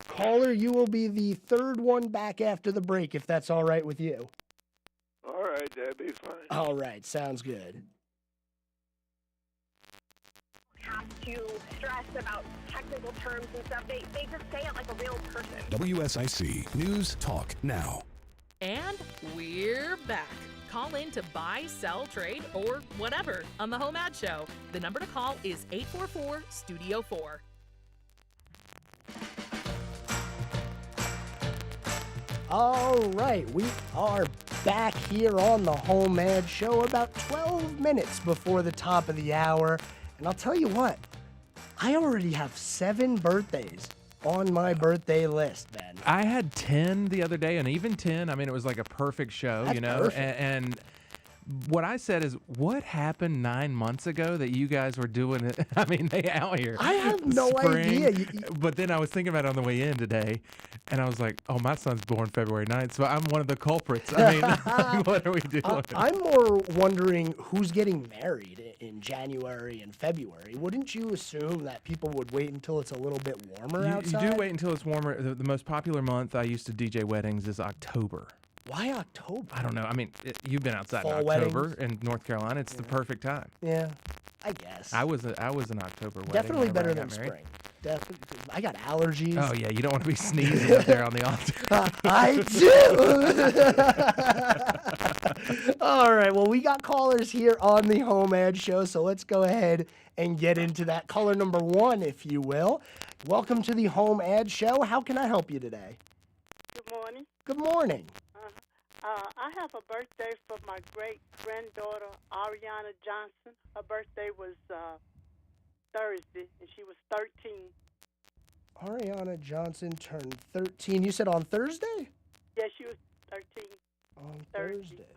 Caller, you will be the third one back after the break, if that's all right with you. All right, that'd be fine. All right, sounds good. Have to stress about technical terms and stuff. They just say it like a real person. WSIC News Talk Now. And we're back. Call in to buy, sell, trade, or whatever on the HomeAd Show. The number to call is 844-STUDIO-4. All right, we are back here on the HomeAd Show about 12 minutes before the top of the hour. And I'll tell you what, I already have 7 birthdays on my birthday list, Ben. I had 10 the other day, and even 10, I mean, it was like a perfect show, That's you know? perfect. And what I said is, what happened 9 months ago that you guys were doing it? I mean, they out here. I have no idea. But then I was thinking about it on the way in today, and I was like, oh, my son's born February 9th, so I'm one of the culprits. I mean, what are we doing? I'm more wondering who's getting married in January and February. Wouldn't you assume that people would wait until it's a little bit warmer outside? You do wait until it's warmer. The most popular month I used to DJ weddings is October. Why October? I don't know. I mean, you've been outside Fall in October weddings? in North Carolina. It's the perfect time. Yeah, I guess. I was an October wedding. Definitely whenever better I than got married. spring. Definitely. I got allergies. Oh yeah, you don't want to be sneezing up there on the altar. I do. All right. Well, we got callers here on the HomeAd Show, so let's go ahead and get into that. Caller number 1, if you will. Welcome to the HomeAd Show. How can I help you today? Good morning. Good morning. I have a birthday for my great-granddaughter, Ariana Johnson. Her birthday was Thursday, and she was 13. Ariana Johnson turned 13. You said on Thursday? Yeah, she was 13. On Thursday.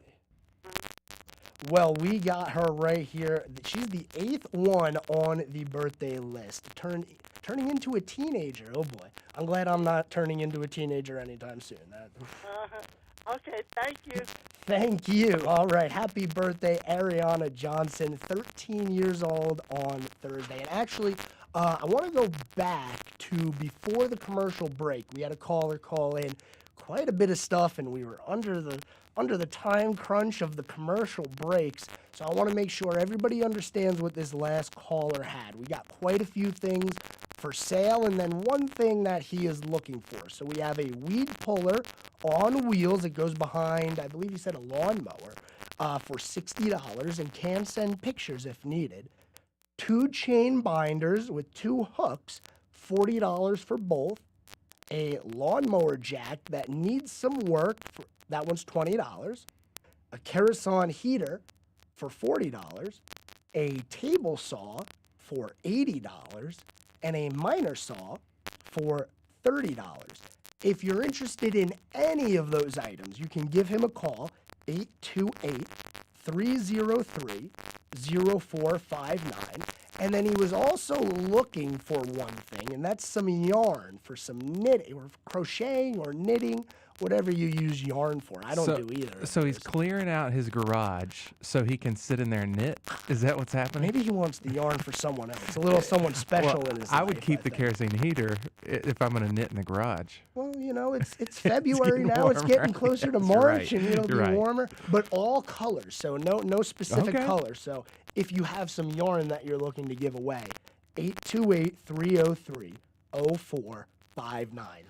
Well, we got her right here. She's the 8th one on the birthday list. Turning into a teenager. Oh, boy. I'm glad I'm not turning into a teenager anytime soon. Okay, thank you. Thank you. All right. Happy birthday, Ariana Johnson, 13 years old on Thursday. And actually, I want to go back to before the commercial break. We had a caller call in, quite a bit of stuff, and we were under the time crunch of the commercial breaks. So I want to make sure everybody understands what this last caller had. We got quite a few things for sale, and then one thing that he is looking for. So we have a weed puller on wheels. It goes behind, I believe he said, a lawnmower for $60 and can send pictures if needed. 2 chain binders with 2 hooks, $40 for both. A lawnmower jack that needs some work, that one's $20. A kerosene heater for $40. A table saw for $80. And a miner saw for $30. If you're interested in any of those items, you can give him a call, 828-303-0459. And then he was also looking for one thing, and that's some yarn for some knitting or crocheting or knitting, whatever you use yarn for. I don't do either. So he's clearing out his garage so he can sit in there and knit? Is that what's happening? Maybe he wants the yarn for someone else, a little someone special in his life. I would keep the kerosene heater if I'm going to knit in the garage. Well, you know, it's February now. It's getting closer to March, and it'll be warmer. But all colors, so no specific color. So if you have some yarn that you're looking to give away, 828-303-0459.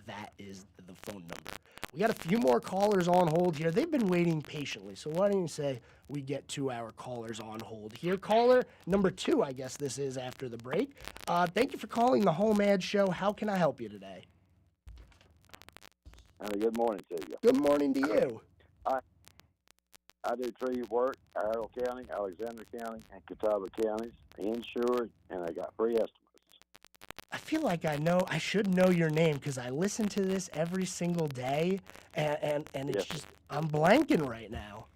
That is the phone number. We got a few more callers on hold here. They've been waiting patiently, so why don't you say we get to our callers on hold here. Caller number 2, I guess this is after the break. Thank you for calling the HomeAd Show. How can I help you today? Good morning to you. Good morning to you. I do tree work, Iredell County, Alexander County, and Catawba counties, insured, and I got free estimates. I feel like I should know your name because I listen to this every single day, and it's just, I'm blanking right now.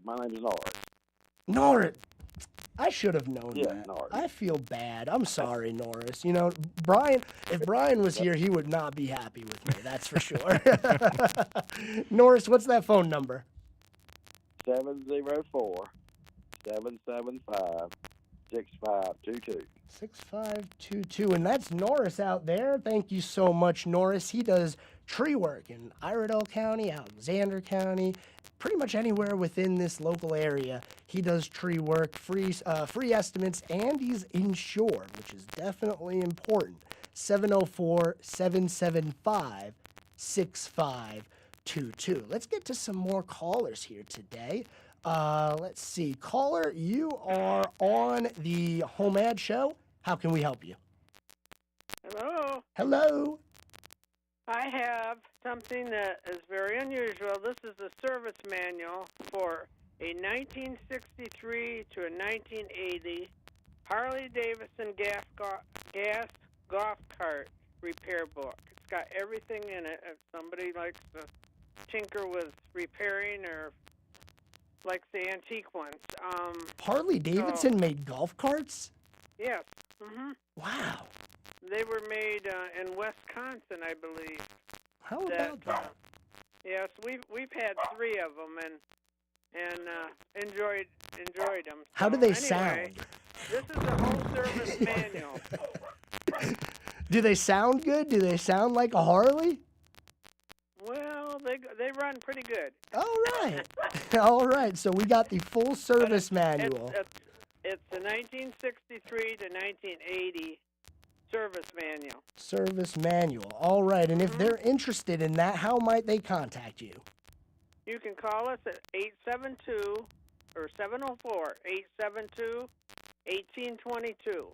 My name is Norris. Norris. I should have known that. Norris. I feel bad. I'm sorry, Norris. You know, Brian, if Brian was here, he would not be happy with me, that's for sure. Norris, what's that phone number? 704-775-6522. 6522, and that's Norris out there. Thank you so much, Norris. He does tree work in Iredell County, Alexander County, pretty much anywhere within this local area. He does tree work, free estimates, and he's insured, which is definitely important. 704-775-6522. Let's get to some more callers here today. Let's see. Caller, you are on the HomeAd Show. How can we help you? Hello. Hello. I have something that is very unusual. This is a service manual for a 1963 to a 1980 Harley-Davidson gas golf cart repair book. It's got everything in it. If somebody likes to tinker with repairing or likes the antique ones. Harley-Davidson made golf carts? Yes. Mm-hmm. Wow. They were made in Wisconsin, I believe. How about that? Yes, we've had 3 of them and enjoyed them. How do they sound? This is a whole service manual. Do they sound good? Do they sound like a Harley? Well, they run pretty good. All right. All right. So we got the full service manual. It's the 1963 to 1980 service manual. Service manual. All right. And if they're interested in that, how might they contact you? You can call us at 872 or 704-872-1822.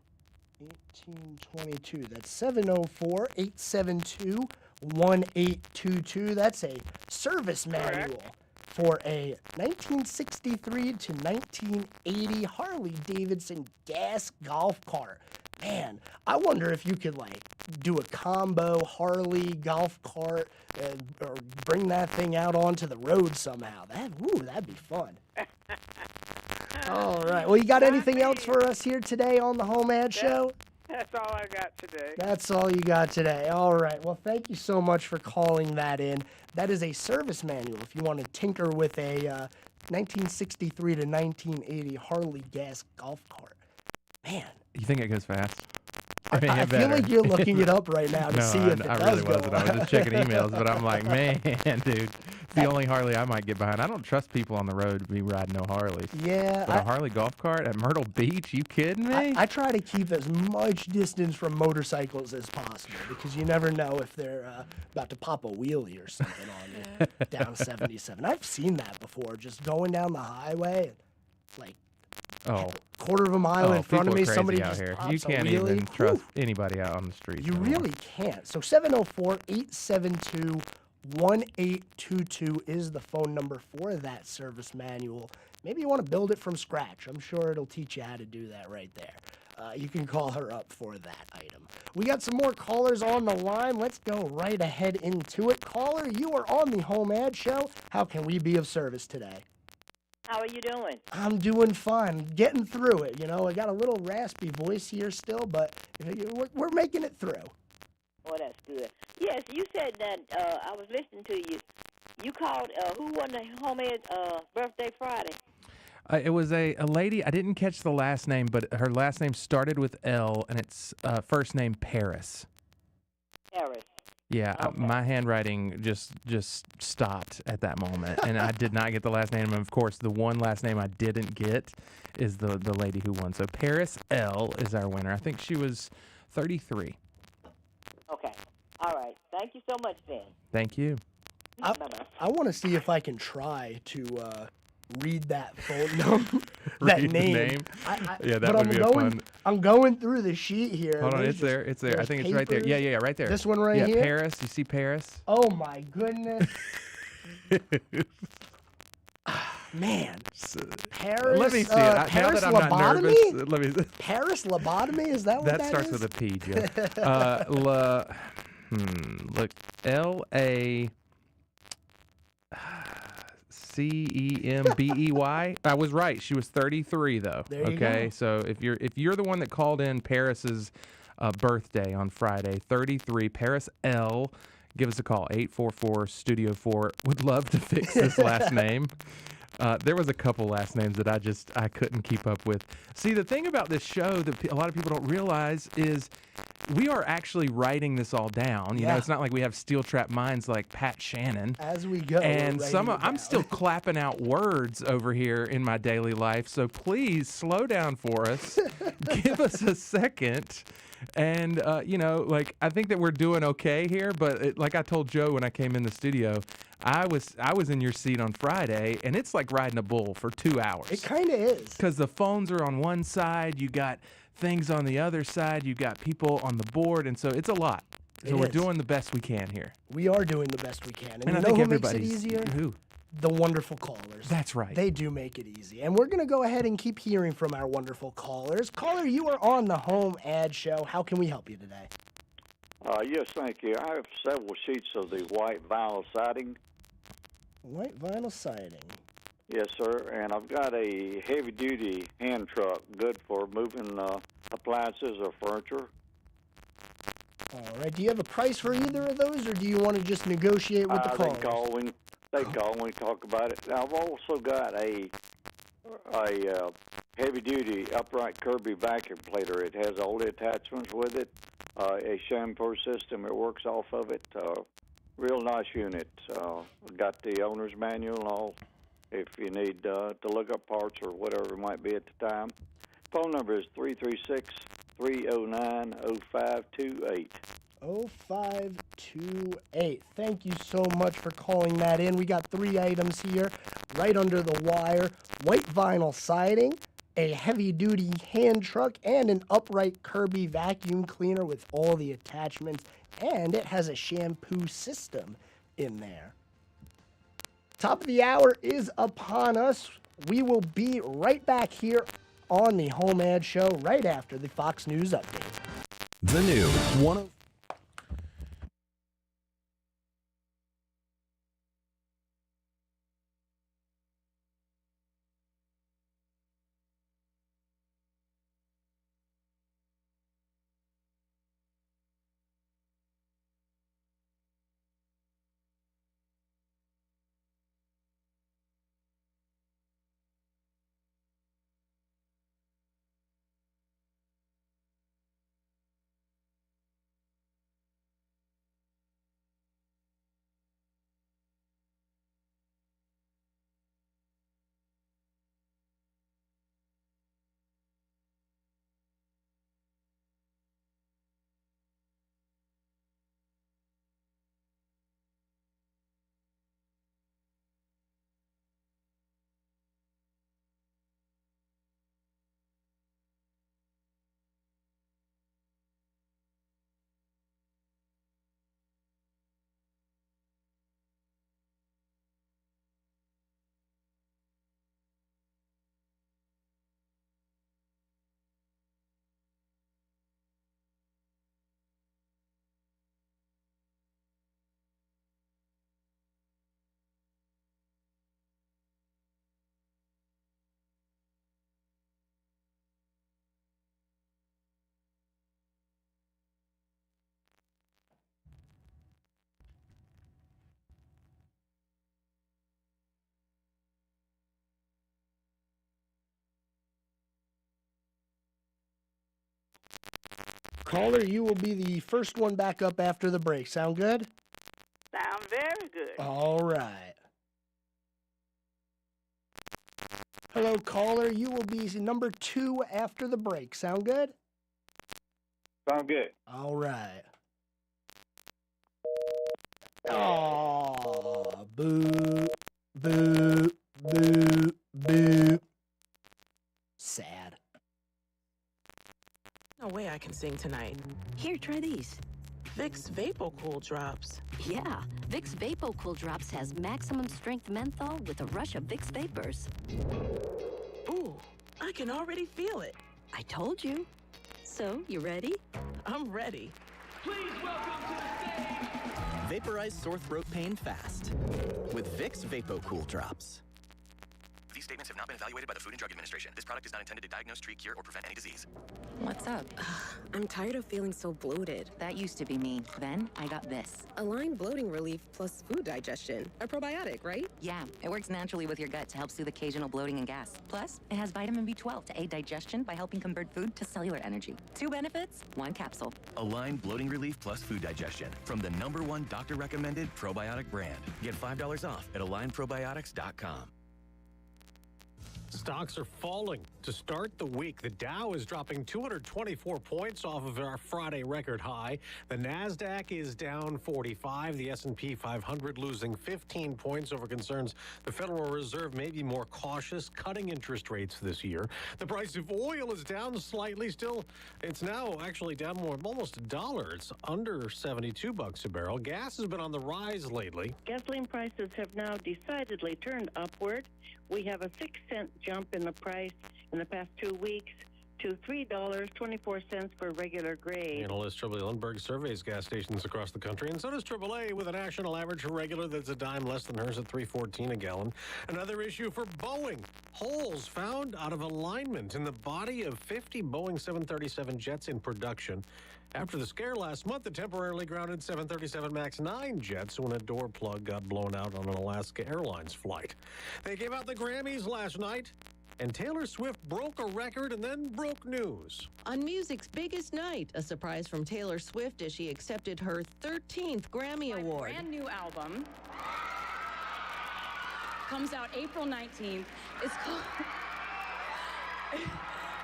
1822. That's 704-872-1822. That's a service manual for a 1963 to 1980 Harley-Davidson gas golf cart. Man, I wonder if you could do a combo Harley golf cart or bring that thing out onto the road somehow. That'd be fun. All right. Well, you got anything else for us here today on the HomeAd Show? That's all I got today. That's all you got today. All right. Well, thank you so much for calling that in. That is a service manual if you want to tinker with a 1963 to 1980 Harley gas golf cart. Man. You think it goes fast? I feel like you're looking it up right now to see if it does really go. wasn't. I was just checking emails, but I'm like, man, dude, it's the only Harley I might get behind. I don't trust people on the road to be riding no Harleys. Yeah. But a Harley golf cart at Myrtle Beach? You kidding me? I try to keep as much distance from motorcycles as possible because you never know if they're about to pop a wheelie or something on you down 77. I've seen that before, just going down the highway and like quarter of a mile in front of me, somebody out just here. pops You can't a wheelie. even trust anybody out on the street. You really can't. So 704-872-1822 is the phone number for that service manual. Maybe you want to build it from scratch. I'm sure it'll teach you how to do that right there. You can call her up for that item. We got some more callers on the line. Let's go right ahead into it. Caller, you are on the HomeAd Show. How can we be of service today? How are you doing? I'm doing fine, getting through it. You know, I got a little raspy voice here still, but we're making it through. Oh, that's good. Yes, you said that I was listening to you. You called, who won the HomeAd birthday Friday? It was a lady. I didn't catch the last name, but her last name started with L, and it's first name Paris. Paris. Yeah, Okay. my handwriting just stopped at that moment, and I did not get the last name. And of course, the one last name I didn't get is the lady who won. So Paris L is our winner. I think she was 33. Okay. All right. Thank you so much, Ben. Thank you. I want to see if I can try to read that phone number, that Read the name. Yeah, that would be fun. I'm going through the sheet here. Hold on, it's there. It's there. I think it's right there. Yeah, right there. This one right here? Yeah, Paris. You see Paris? Oh, my goodness. Man. Paris, Let me see it. Paris Now that I'm lobotomy? not nervous, let me. Paris lobotomy? Is that what that starts is? with a P, Joe. Look, L-A... Cembey. I was right. She was 33 though. There you okay, go. so if you're the one that called in Paris's birthday on Friday, 33, Paris L, give us a call 844-STUDIO-4. Would love to fix this last name. There was a couple last names that I couldn't keep up with. See, the thing about this show that a lot of people don't realize is we are actually writing this all down. You know, it's not like we have steel trap minds like Pat Shannon. As we go. And I'm still clapping out words over here in my daily life. So please slow down for us. Give us a second. And, I think that we're doing okay here. But like I told Joe when I came in the studio, I was in your seat on Friday, and it's like riding a bull for 2 hours. It kind of is. Because the phones are on one side, you got things on the other side, you got people on the board, and so it's a lot. So we're doing the best we can here. We are doing the best we can. And I you know think who makes it everybody's easier? Who? The wonderful callers. That's right. They do make it easy. And we're going to go ahead and keep hearing from our wonderful callers. Caller, you are on the HomeAd Show. How can we help you today? Yes, thank you. I have several sheets of the white vinyl siding. White vinyl siding. Yes, sir. And I've got a heavy-duty hand truck, good for moving appliances or furniture. All right. Do you have a price for either of those, or do you want to just negotiate with the callers? They call when we talk about it. Now, I've also got a heavy-duty upright Kirby vacuum cleaner. It has all the attachments with it, a shampoo system. It works off of it. Real nice unit. Got the owner's manual and all if you need to look up parts or whatever it might be at the time. Phone number is 336-309-0528. 0528. Thank you so much for calling that in. We got 3 items here right under the wire. White vinyl siding, a heavy-duty hand truck, and an upright Kirby vacuum cleaner with all the attachments, and it has a shampoo system in there. Top of the hour is upon us. We will be right back here on the HomeAd Show right after the Fox News update. The new 1 Caller, you will be the first one back up after the break. Sound good? Sound very good. All right. Hello, caller. You will be number 2 after the break. Sound good? Sound good. All right. Oh, boo, boo, boo, boo. Sad. No way I can sing tonight. Here, try these. Vicks VapoCool Drops. Yeah, Vicks VapoCool Drops has maximum strength menthol with a rush of Vicks Vapors. Ooh, I can already feel it. I told you. So, you ready? I'm ready. Please welcome to the stage. Vaporize sore throat pain fast with Vicks VapoCool Drops. These statements have not been evaluated by the Food and Drug Administration. This product is not intended to diagnose, treat, cure, or prevent any disease. What's up? I'm tired of feeling so bloated. That used to be me. Then I got this. Align bloating relief plus food digestion. A probiotic, right? Yeah, it works naturally with your gut to help soothe occasional bloating and gas. Plus, it has vitamin B12 to aid digestion by helping convert food to cellular energy. 2 benefits, 1 capsule. Align Bloating Relief plus Food Digestion from the #1 doctor-recommended probiotic brand. Get $5 off at alignprobiotics.com. Stocks are falling. To start the week, the Dow is dropping 224 points off of our Friday record high. The NASDAQ is down 45. The S&P 500 losing 15 points over concerns the Federal Reserve may be more cautious, cutting interest rates this year. The price of oil is down slightly. Still, it's now actually down more, almost $1. It's under $72 a barrel. Gas has been on the rise lately. Gasoline prices have now decidedly turned upward. We have a 6-cent jump in the price in the past 2 weeks to $3.24 for regular grade. Analyst AAA Lundberg surveys gas stations across the country, and so does AAA, with a national average for regular that's a dime less than hers at $3.14 a gallon. Another issue for Boeing. Holes found out of alignment in the body of 50 Boeing 737 jets in production. After the scare last month, the temporarily grounded 737 MAX 9 jets when a door plug got blown out on an Alaska Airlines flight. They gave out the Grammys last night, and Taylor Swift broke a record and then broke news. On music's biggest night, a surprise from Taylor Swift as she accepted her 13th Grammy Award. Brand new album comes out April 19th.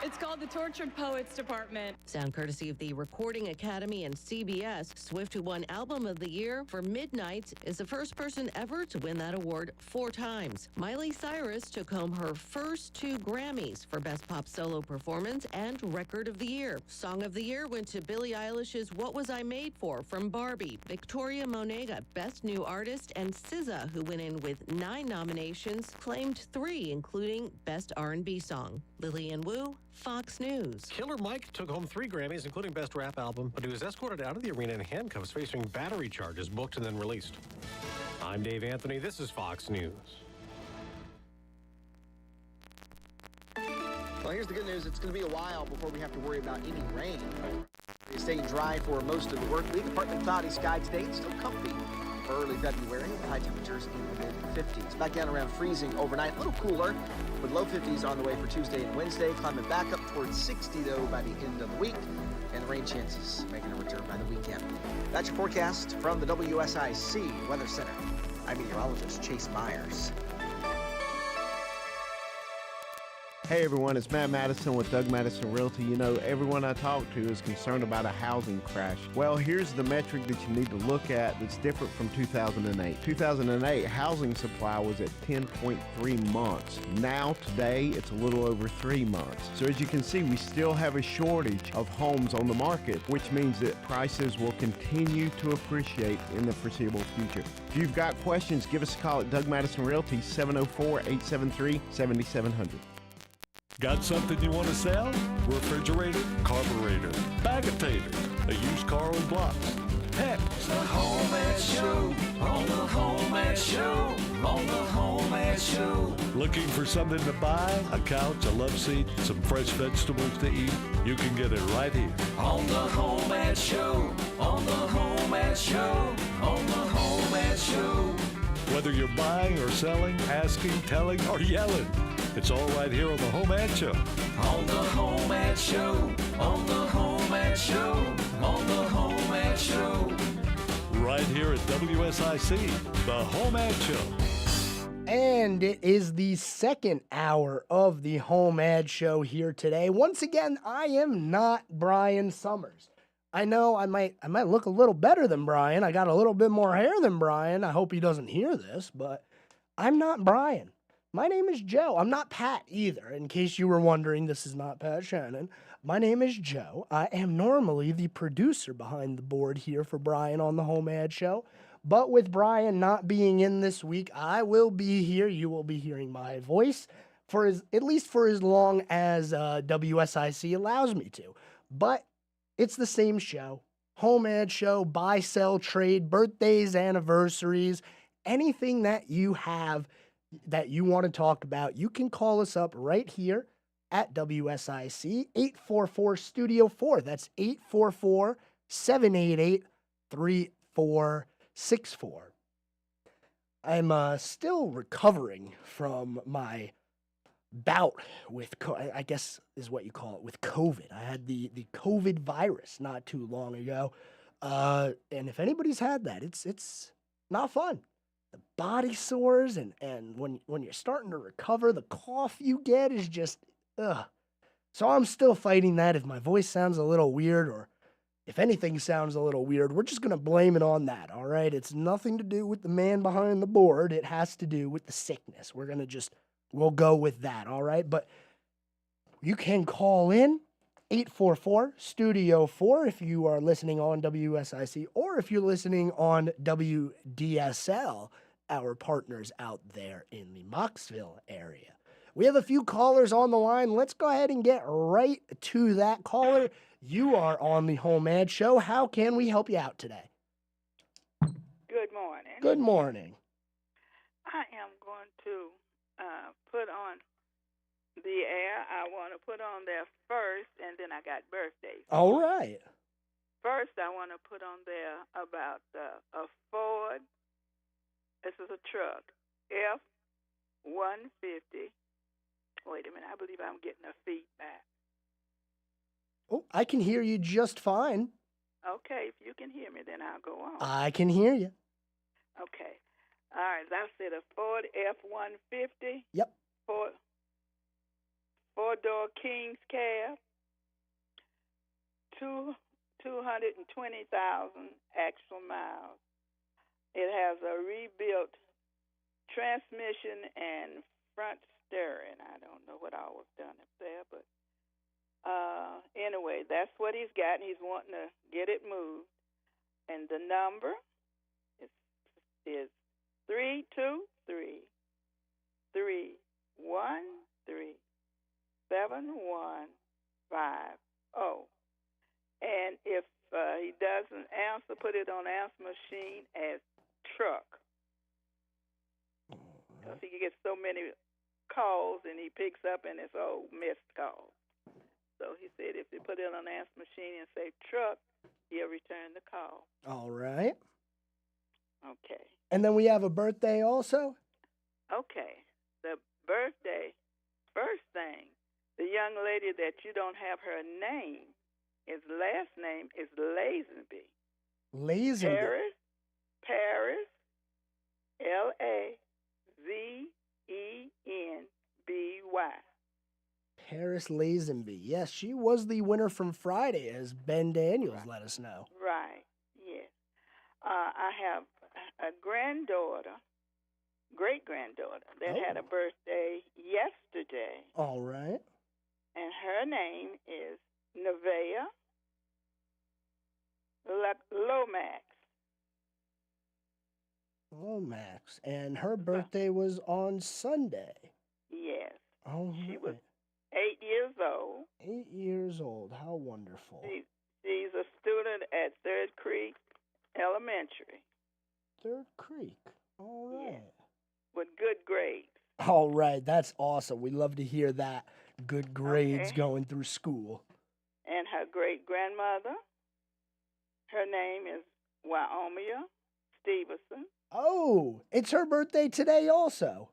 It's called The Tortured Poets Department. Sound courtesy of the Recording Academy and CBS. Swift, who won Album of the Year for Midnight, is the first person ever to win that award 4 times. Miley Cyrus took home her first 2 Grammys for Best Pop Solo Performance and Record of the Year. Song of the Year went to Billie Eilish's What Was I Made For from Barbie. Victoria Monet got Best New Artist, and SZA, who went in with 9 nominations, claimed 3, including Best R&B Song. Lillian Wu, Fox News. Killer Mike took home 3 Grammys, including Best Rap Album, but he was escorted out of the arena in handcuffs, facing battery charges, booked and then released. I'm Dave Anthony. This is Fox News. Well, here's the good news. It's going to be a while before we have to worry about any rain. It's staying dry for most of the work week. Partly cloudy sky today. It's still comfy for early February. High temperatures in the mid-50s. Back down around freezing overnight. A little cooler, with low 50s on the way for Tuesday and Wednesday. Climbing back up towards 60, though, by the end of the week. And the rain chances making a return by the weekend. That's your forecast from the WSIC Weather Center. I'm meteorologist Chase Myers. Hey everyone, it's Matt Madison with Doug Madison Realty. You know, everyone I talk to is concerned about a housing crash. Well, here's the metric that you need to look at that's different from 2008. 2008, housing supply was at 10.3 months. Now, today, it's a little over 3 months. So as you can see, we still have a shortage of homes on the market, which means that prices will continue to appreciate in the foreseeable future. If you've got questions, give us a call at Doug Madison Realty, 704-873-7700. Got something you want to sell? Refrigerator, carburetor, bagitator, a used car on blocks. Heck, it's the HomeAd Show, on the HomeAd Show, on the HomeAd Show. Looking for something to buy? A couch, a love seat, some fresh vegetables to eat? You can get it right here. On the HomeAd Show, on the HomeAd Show, on the HomeAd Show. Whether you're buying or selling, asking, telling, or yelling, It's all right here on the HomeAd Show. On the HomeAd Show. On the HomeAd Show. On the HomeAd Show. Right here at WSIC, the HomeAd Show. And it is the second hour of the HomeAd Show here today. Once again, I am not Brian Summers. I know I might look a little better than Brian. I got a little bit more hair than Brian. I hope he doesn't hear this, but I'm not Brian. My name is Joe. I'm not Pat either. In case you were wondering, this is not Pat Shannon. My name is Joe. I am normally the producer behind the board here for Brian on the HomeAd Show. But with Brian not being in this week, I will be here. You will be hearing my voice at least for as long as WSIC allows me to. But it's the same show. HomeAd Show, buy, sell, trade, birthdays, anniversaries, anything that you have that you want to talk about, you can call us up right here at WSIC, 844-STUDIO-4. That's 844-788-3464. I'm still recovering from my bout with, I guess is what you call it, with COVID. I had the COVID virus not too long ago. And if anybody's had that, it's not fun. The body sores and when you're starting to recover, the cough you get is just, ugh. So I'm still fighting that. If my voice sounds a little weird or if anything sounds a little weird, we're just going to blame it on that, all right? It's nothing to do with the man behind the board. It has to do with the sickness. We'll go with that, all right? But you can call in 844-STUDIO-4 if you are listening on WSIC or if you're listening on WDSL, our partners out there in the Mocksville area. We have a few callers on the line. Let's go ahead and get right to that caller. You are on the HomeAd Show. How can we help you out today? Good morning. Good morning. I am going to put on the air. I want to put on there first, and then I got birthdays. All right. First, I want to put on there about a Ford. This is a truck, F-150. Wait a minute. I believe I'm getting a feedback. Oh, I can hear you just fine. Okay, if you can hear me, then I'll go on. I can hear you. Okay. All right, I said a Ford F-150. Yep. Four-door King's cab. 220,000 actual miles. It has a rebuilt transmission and front steering. I don't know what all was done up there, but anyway, that's what he's got, and he's wanting to get it moved. And the number is 323-313-7150. And if he doesn't answer, put it on answer machine as truck. Because he gets so many calls and he picks up and it's all missed calls. So he said if you put it on the answer machine and say truck, he'll return the call. All right. Okay. And then we have a birthday also? Okay. The birthday, first thing, the young lady that you don't have her name, his last name is Lazenby. Lazenby? Paris, Lazenby. Paris Lazenby. Yes, she was the winner from Friday, as Ben Daniels let us know. Right, yes. I have a great-granddaughter that had a birthday yesterday. All right. And her name is Nevaeh Lomax. Lomax. And her birthday was on Sunday. Yes. Oh, she was 8 years old. 8 years old. How wonderful. She's a student at Third Creek Elementary. Third Creek. All right. Yes. With good grades. All right. That's awesome. We love to hear that. Good grades going through school. And her great-grandmother, her name is Wyomia Stevenson. Oh, it's her birthday today also.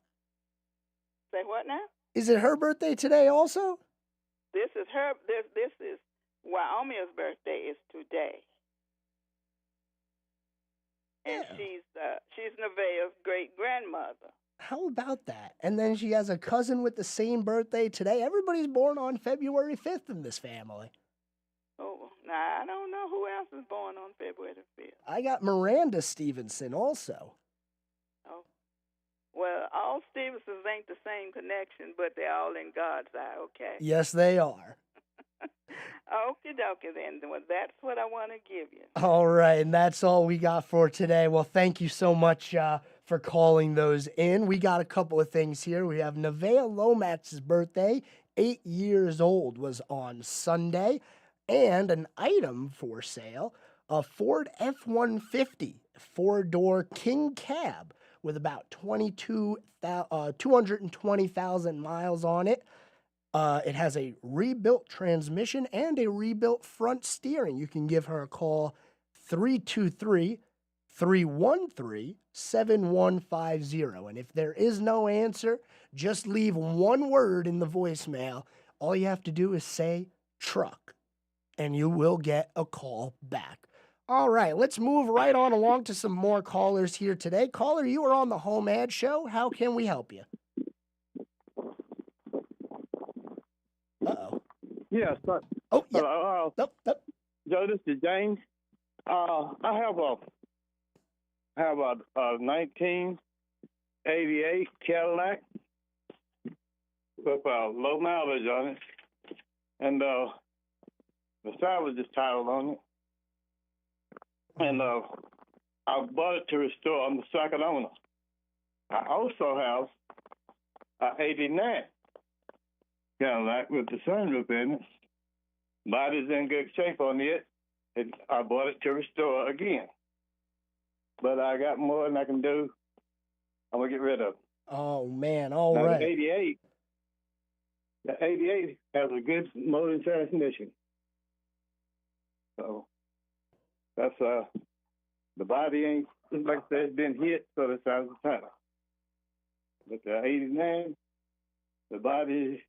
Say what now? Is it her birthday today also? This is her. This is Wyomia's birthday is today, and she's Nevaeh's great grandmother. How about that? And then she has a cousin with the same birthday today. Everybody's born on February 5th in this family. Oh, now I don't know who else is born on February the 5th. I got Miranda Stevenson also. Oh, well, all Stevensons ain't the same connection, but they're all in God's eye. Okay. Yes, they are. Okie dokie then. Well, that's what I want to give you. All right, and that's all we got for today. Well, thank you so much for calling those in. We got a couple of things here. We have Nevaeh Lomax's birthday, 8 years old, was on Sunday, and an item for sale, a Ford F-150 four-door king cab with about 220,000 miles on it. It has a rebuilt transmission and a rebuilt front steering. You can give her a call, 323-313-7150. And if there is no answer, just leave one word in the voicemail. All you have to do is say truck, and you will get a call back. All right, let's move right on along to some more callers here today. Caller, you are on the HomeAd Show. How can we help you? Uh-oh. Yes. Oh, yeah. Hello. Joe, this is James. I have a 1988 Cadillac with low mileage on it, and the salvage is titled on it. And I bought it to restore. I'm the second owner. I also have an 89 Cadillac with the sunroof in it. Body's in good shape on it. I bought it to restore again. But I got more than I can do. I'm going to get rid of it. Oh, man. All right. The 88 has a good motor and transmission. So that's the body ain't, like I said, been hit, so the size of the title. But the 89, the body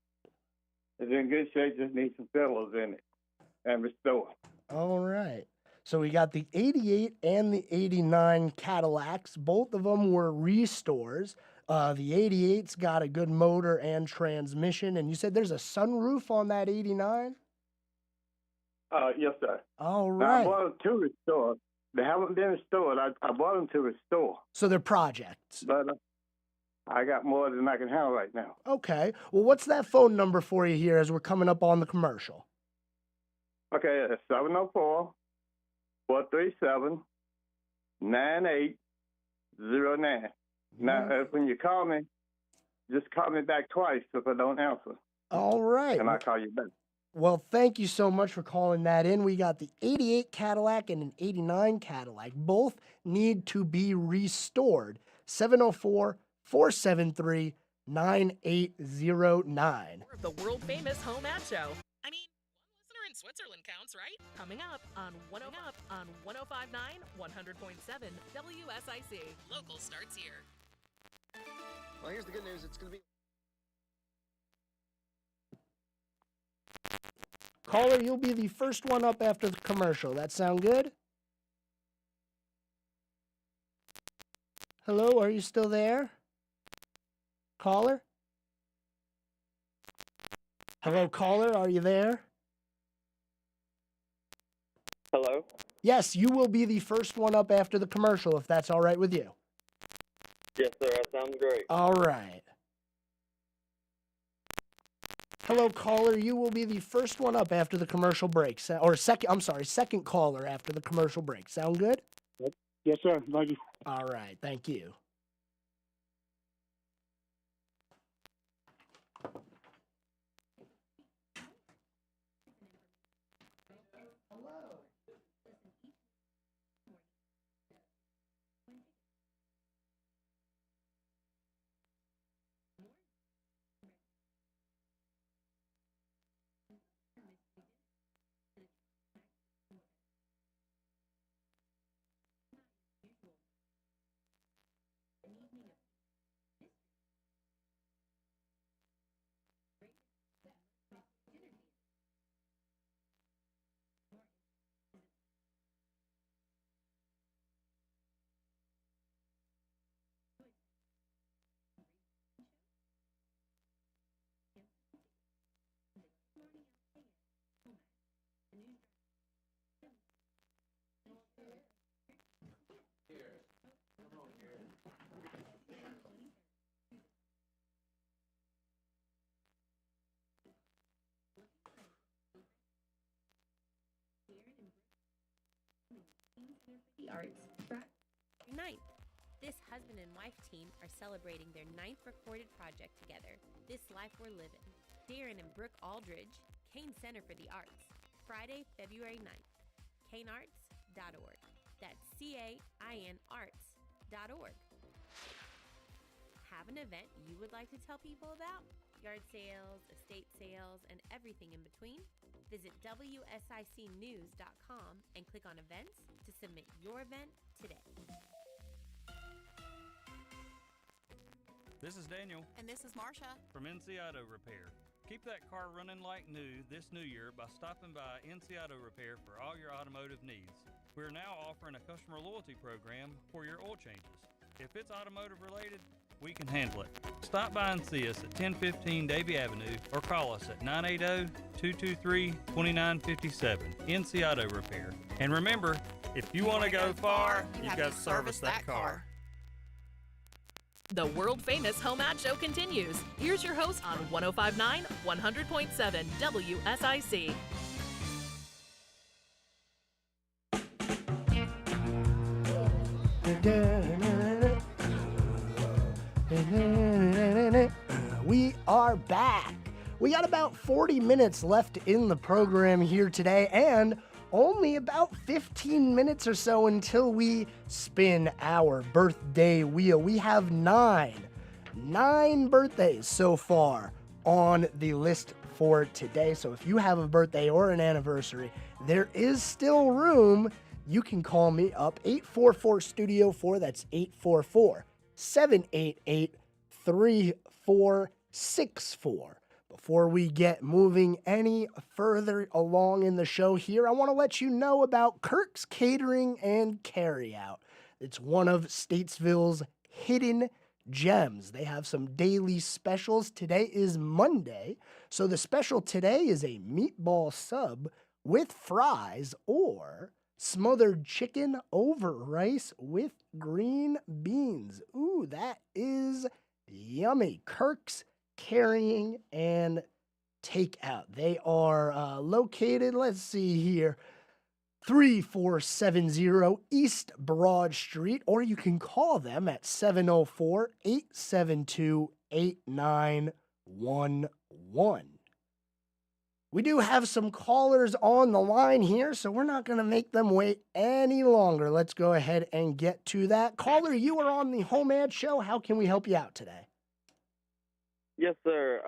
is in good shape, just needs some pillows in it and restore. All right. So we got the 88 and the 89 Cadillacs. Both of them were restores. The 88's got a good motor and transmission. And you said there's a sunroof on that 89? Yes, sir. All Now, right. I bought them to restore. They haven't been restored. I bought them to restore. So they're projects. But I got more than I can handle right now. Okay. Well, what's that phone number for you here as we're coming up on the commercial? Okay, it's 704-437-9809. Now, when you call me, just call me back twice if I don't answer. All right. And I'll call you back. Well, thank you so much for calling that in. We got the 88 Cadillac and an 89 Cadillac. Both need to be restored. 704-473-9809. The world famous HomeAd Show. I mean, one listener in Switzerland counts, right? Coming up on 1059 100.7 WSIC. Local starts here. Well, here's the good news. It's going to be... Caller, you'll be the first one up after the commercial. That sound good? Hello, are you still there? Caller? Hello, caller, are you there? Hello? Yes, you will be the first one up after the commercial, if that's all right with you. Yes, sir. That sounds great. All right. Hello, caller. You will be the first one up after the commercial break. Second caller after the commercial break. Sound good? Yes, sir. Thank you. All right. Thank you. the Arts Friday 9th. This husband and wife team are celebrating their 9th recorded project together, This Life We're Living. Darren and Brooke Aldridge, Kane Center for the Arts, Friday, February 9th. KaneArts.org. That's CAINArts.org. Have an event you would like to tell people about? Yard sales, estate sales, and everything in between? Visit WSICnews.com and click on events to submit your event today. This is Daniel. And this is Marsha. From NC Auto Repair. Keep that car running like new this new year by stopping by NC Auto Repair for all your automotive needs. We're now offering a customer loyalty program for your oil changes. If it's automotive related, we can handle it. Stop by and see us at 1015 Davie Avenue or call us at 980-223-2957. NC Auto Repair. And remember, if you want to go far, you've got to service that car. The world-famous HomeAd Show continues. Here's your host on 105.9, 100.7 WSIC. We are back. We got about 40 minutes left in the program here today, and only about 15 minutes or so until we spin our birthday wheel. We have nine birthdays so far on the list for today. So if you have a birthday or an anniversary, there is still room. You can call me up, 844-STUDIO-4. That's 844-788-3464. Before we get moving any further along in the show here, I want to let you know about Kirk's Catering and Carryout. It's one of Statesville's hidden gems. They have some daily specials. Today is Monday, so the special today is a meatball sub with fries or smothered chicken over rice with green beans. Ooh, that is yummy. Kirk's Carrying and Takeout. They are located, let's see here, 3470 East Broad Street, or you can call them at 704-872-8911. We do have some callers on the line here, so we're not going to make them wait any longer. Let's go ahead and get to that. Caller, you are on the HomeAd Show. How can we help you out today? Yes, sir.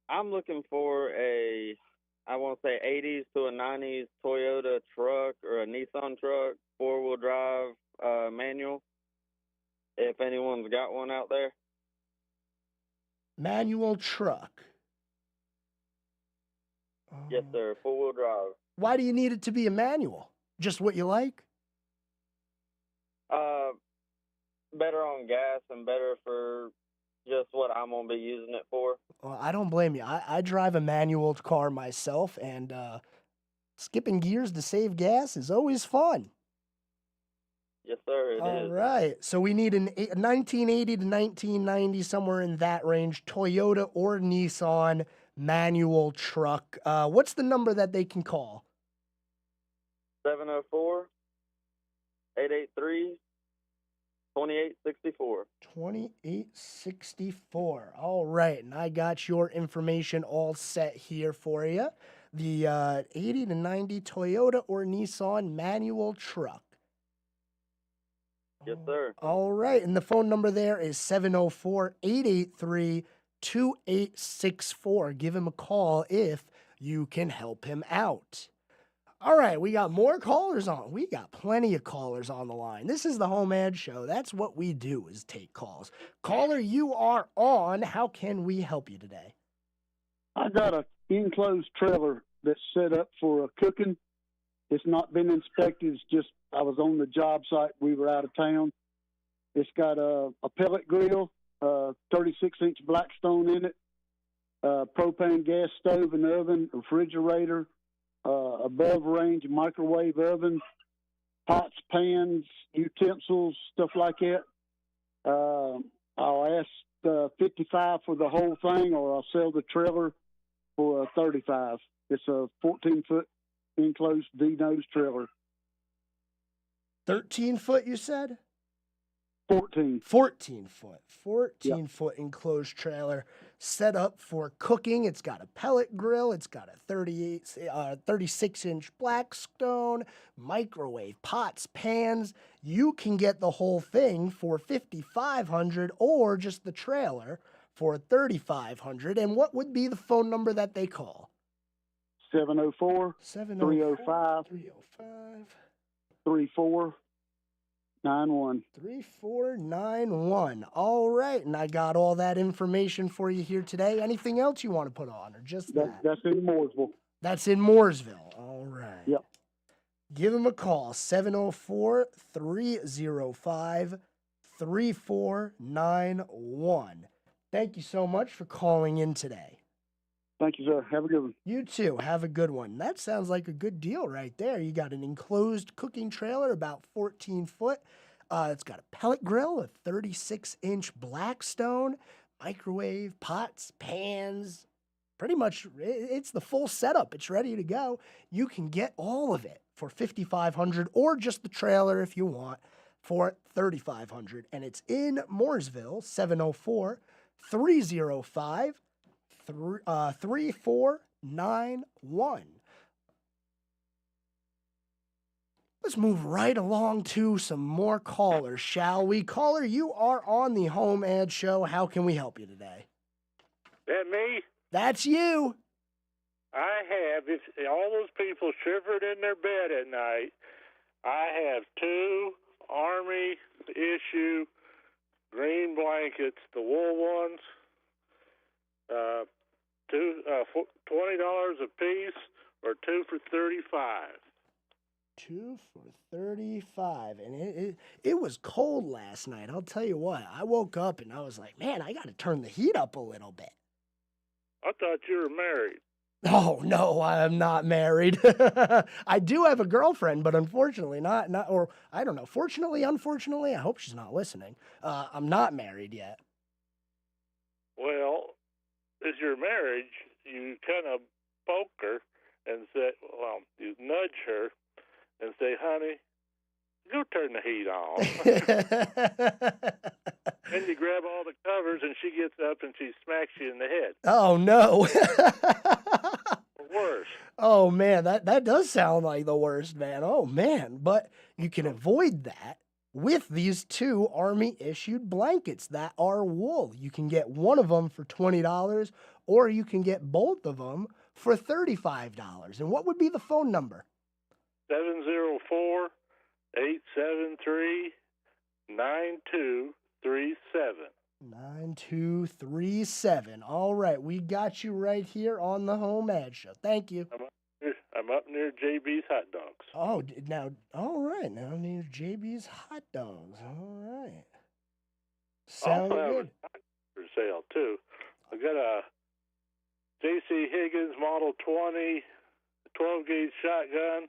I'm looking for I want to say 80s to a 90s Toyota truck or a Nissan truck, four-wheel drive, manual, if anyone's got one out there. Manual truck. Yes, sir. Four-wheel drive. Why do you need it to be a manual? Just what you like? Better on gas and better for just what I'm going to be using it for. Well, I don't blame you. I drive a manual car myself, and skipping gears to save gas is always fun. Yes, sir, it is. All right. So we need a 1980 to 1990, somewhere in that range, Toyota or Nissan manual truck. What's the number that they can call? 704-883-2864. 2864. All right, and I got your information all set here for you. The 80 to 90 Toyota or Nissan manual truck. Yes, sir. All right, and the phone number there is 704-883-2864. Give him a call if you can help him out. All right, we got more callers on. We got plenty of callers on the line. This is the HomeAd Show. That's what we do, is take calls. Caller, you are on. How can we help you today? I got an enclosed trailer that's set up for cooking. It's not been inspected. It's just I was on the job site. We were out of town. It's got a pellet grill, 36-inch Blackstone in it, propane gas stove and oven, refrigerator, above-range microwave oven, pots, pans, utensils, stuff like that. I'll ask $55 for the whole thing, or I'll sell the trailer for $35. It's a 14-foot enclosed D-nose trailer. 13 foot, you said? 14. 14 foot. 14 foot enclosed trailer set up for cooking. It's got a pellet grill. It's got a 36-inch Blackstone, microwave, pots, pans. You can get the whole thing for $5,500 or just the trailer for $3,500. And what would be the phone number that they call? 704 305 3491. 3491. All right, and I got all that information for you here today. Anything else you want to put on, or just that? That's in Mooresville. That's in Mooresville. All right. Yep. Give them a call, 704-305-3491. Thank you so much for calling in today. Thank you, sir. Have a good one. You too. Have a good one. That sounds like a good deal right there. You got an enclosed cooking trailer, about 14 foot. It's got a pellet grill, a 36-inch Blackstone, microwave, pots, pans. Pretty much, it's the full setup. It's ready to go. You can get all of it for $5,500 or just the trailer if you want for $3,500. And it's in Mooresville, 704-305-3491. Let's move right along to some more callers, shall we? Caller, you are on the HomeAd Show. How can we help you today? That me? That's you. I have. If all those people shivered in their bed at night, I have 2 Army issue green blankets, the wool ones. $20 a piece, or 2 for $35. 2 for $35, and it was cold last night. I'll tell you what. I woke up and I was like, man, I got to turn the heat up a little bit. I thought you were married. Oh no, I am not married. I do have a girlfriend, but unfortunately not. Or I don't know. Fortunately, unfortunately, I hope she's not listening. I'm not married yet. Well, as your marriage, you kind of poke her and say, well, you nudge her and say, honey, go turn the heat on. Then you grab all the covers and she gets up and she smacks you in the head. Oh, no. Or worse. Oh, man, that does sound like the worst, man. Oh, man. But you can avoid that with these 2 Army-issued blankets that are wool. You can get one of them for $20, or you can get both of them for $35. And what would be the phone number? 704-873-9237. 9237. All right, we got you right here on the HomeAd Show. Thank you. I'm up near JB's Hot Dogs. Oh, now, all right. Now near JB's Hot Dogs. All right. Sound good. For sale, too. I got a J.C. Higgins Model 20 12-gauge shotgun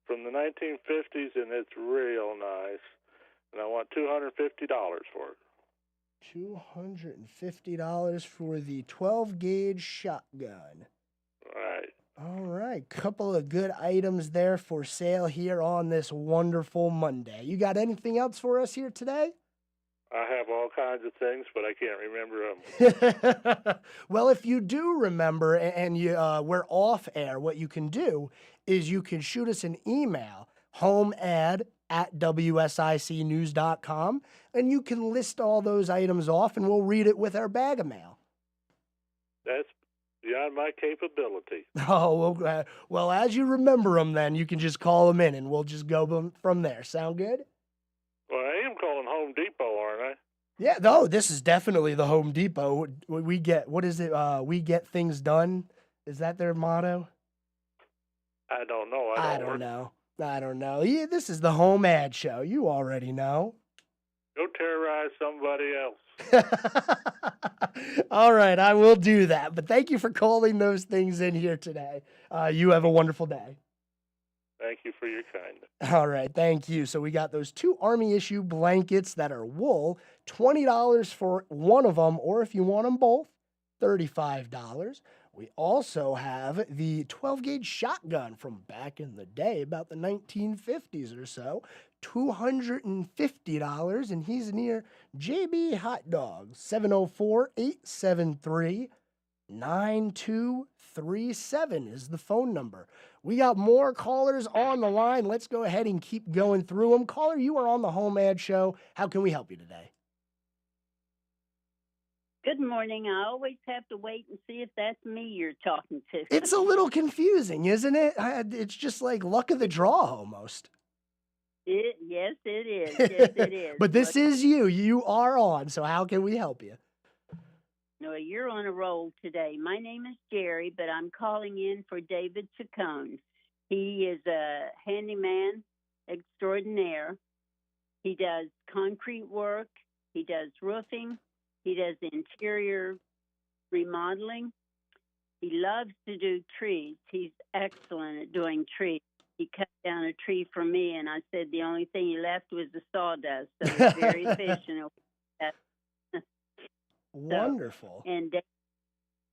from the 1950s, and it's real nice. And I want $250 for it. $250 for the 12-gauge shotgun. Right. All right. Couple of good items there for sale here on this wonderful Monday. You got anything else for us here today? I have all kinds of things, but I can't remember them. Well, if you do remember and we're off air, what you can do is you can shoot us an email, homead@wsicnews.com, and you can list all those items off, and we'll read it with our bag of mail. That's beyond my capability. Oh, well, as you remember them, then you can just call them in, and we'll just go from there. Sound good? Well, I am calling Home Depot, aren't I? Yeah, no, this is definitely the Home Depot. We get, what is it? We get things done. Is that their motto? I don't know. I don't know. Yeah, this is the HomeAd Show. You already know. Go terrorize somebody else. All right, I will do that. But thank you for calling those things in here today. You have a wonderful day. Thank you for your kindness. All right, thank you. So we got those 2 Army-issue blankets that are wool, $20 for one of them, or if you want them both, $35. We also have the 12-gauge shotgun from back in the day, about the 1950s or so, $250, and he's near JB Hot Dogs. 704-873-9237 is the phone number. We got more callers on the line. Let's go ahead and keep going through them. Caller, you are on the HomeAd Show. How can we help you today? Good morning. I always have to wait and see if that's me you're talking to. It's a little confusing, isn't it? It's just like luck of the draw almost. Yes, it is. Yes, it is. But this is you. You are on. So how can we help you? No, you're on a roll today. My name is Jerry, but I'm calling in for David Chacon. He is a handyman extraordinaire. He does concrete work. He does roofing. He does interior remodeling. He loves to do trees. He's excellent at doing trees. He cut down a tree for me, and I said the only thing he left was the sawdust. So he's very efficient. Wonderful. And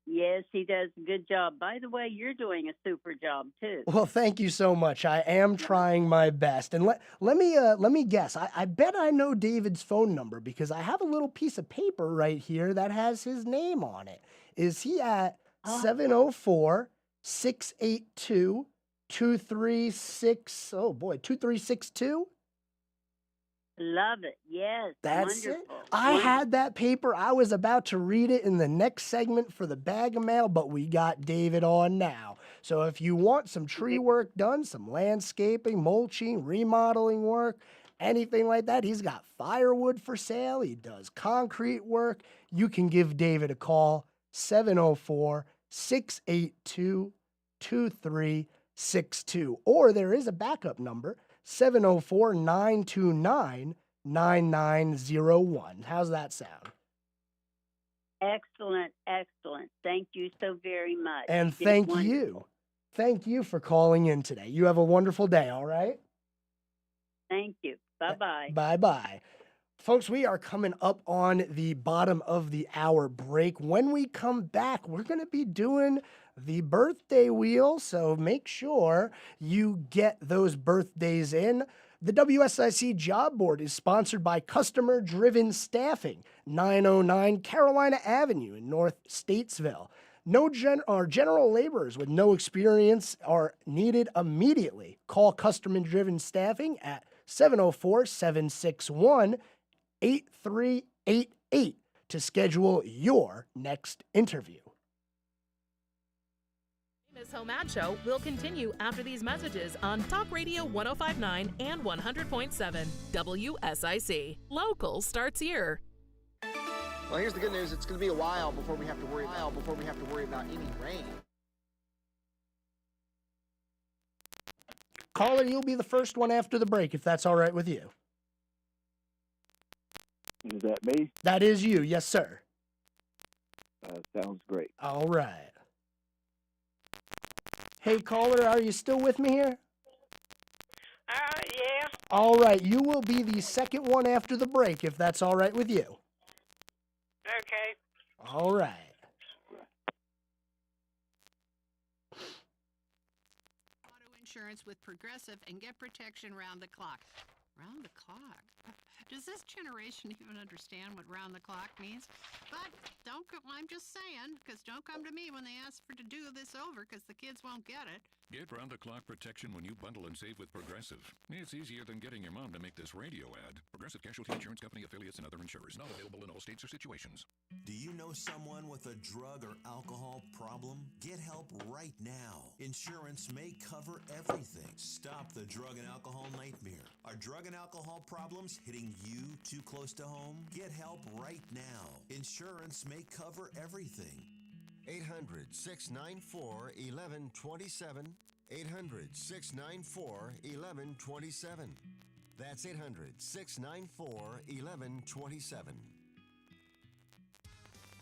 yes, he does a good job. By the way, you're doing a super job too. Well, thank you so much. I am trying my best. And let me guess. I bet I know David's phone number because I have a little piece of paper right here that has his name on it. Is he at 704-682-2362? Love it. Yes. That's wonderful. it. I had that paper. I was about to read it in the next segment for the bag of mail, but we got David on now. So if you want some tree work done, some landscaping, mulching, remodeling work, anything like that, he's got firewood for sale. He does concrete work. You can give David a call, 704-682-2362. Or there is a backup number, 704-929-9901. How's that sound? Excellent, excellent. Thank you so very much. And You did thank wonderful. you. Thank you for calling in today. You have a wonderful day, all right? Thank you. Bye-bye. Bye-bye. Folks, we are coming up on the bottom of the hour break. When we come back, we're going to be doing the birthday wheel, so make sure you get those birthdays in. The WSIC Job Board is sponsored by Customer Driven Staffing, 909 Carolina Avenue in North Statesville. General laborers with no experience are needed immediately. Call Customer Driven Staffing at 704-761-8388 to schedule your next interview. This HomeAd Show will continue after these messages on Talk Radio 105.9 and 100.7 WSIC. Local starts here. Well, here's the good news. It's going to be a while before we have to worry about any rain. Caller, you'll be the first one after the break, if that's all right with you. Is that me? That is you, yes, sir. Sounds great. All right. Hey, caller, are you still with me here? Yeah. All right, you will be the second one after the break, if that's all right with you. Okay. All right. Auto insurance with Progressive and get protection round the clock. Round the clock? Does this generation even understand what round the clock means? But I'm just saying, because don't come to me when they ask to do this over, because the kids won't get it. Get round-the-clock protection when you bundle and save with Progressive. It's easier than getting your mom to make this radio ad. Progressive Casualty Insurance Company, affiliates, and other insurers. Not available in all states or situations. Do you know someone with a drug or alcohol problem? Get help right now. Insurance may cover everything. Stop the drug and alcohol nightmare. Are drug and alcohol problems hitting you too close to home? Get help right now. Insurance may cover everything. 800-694-1127. 800-694-1127. That's 800-694-1127.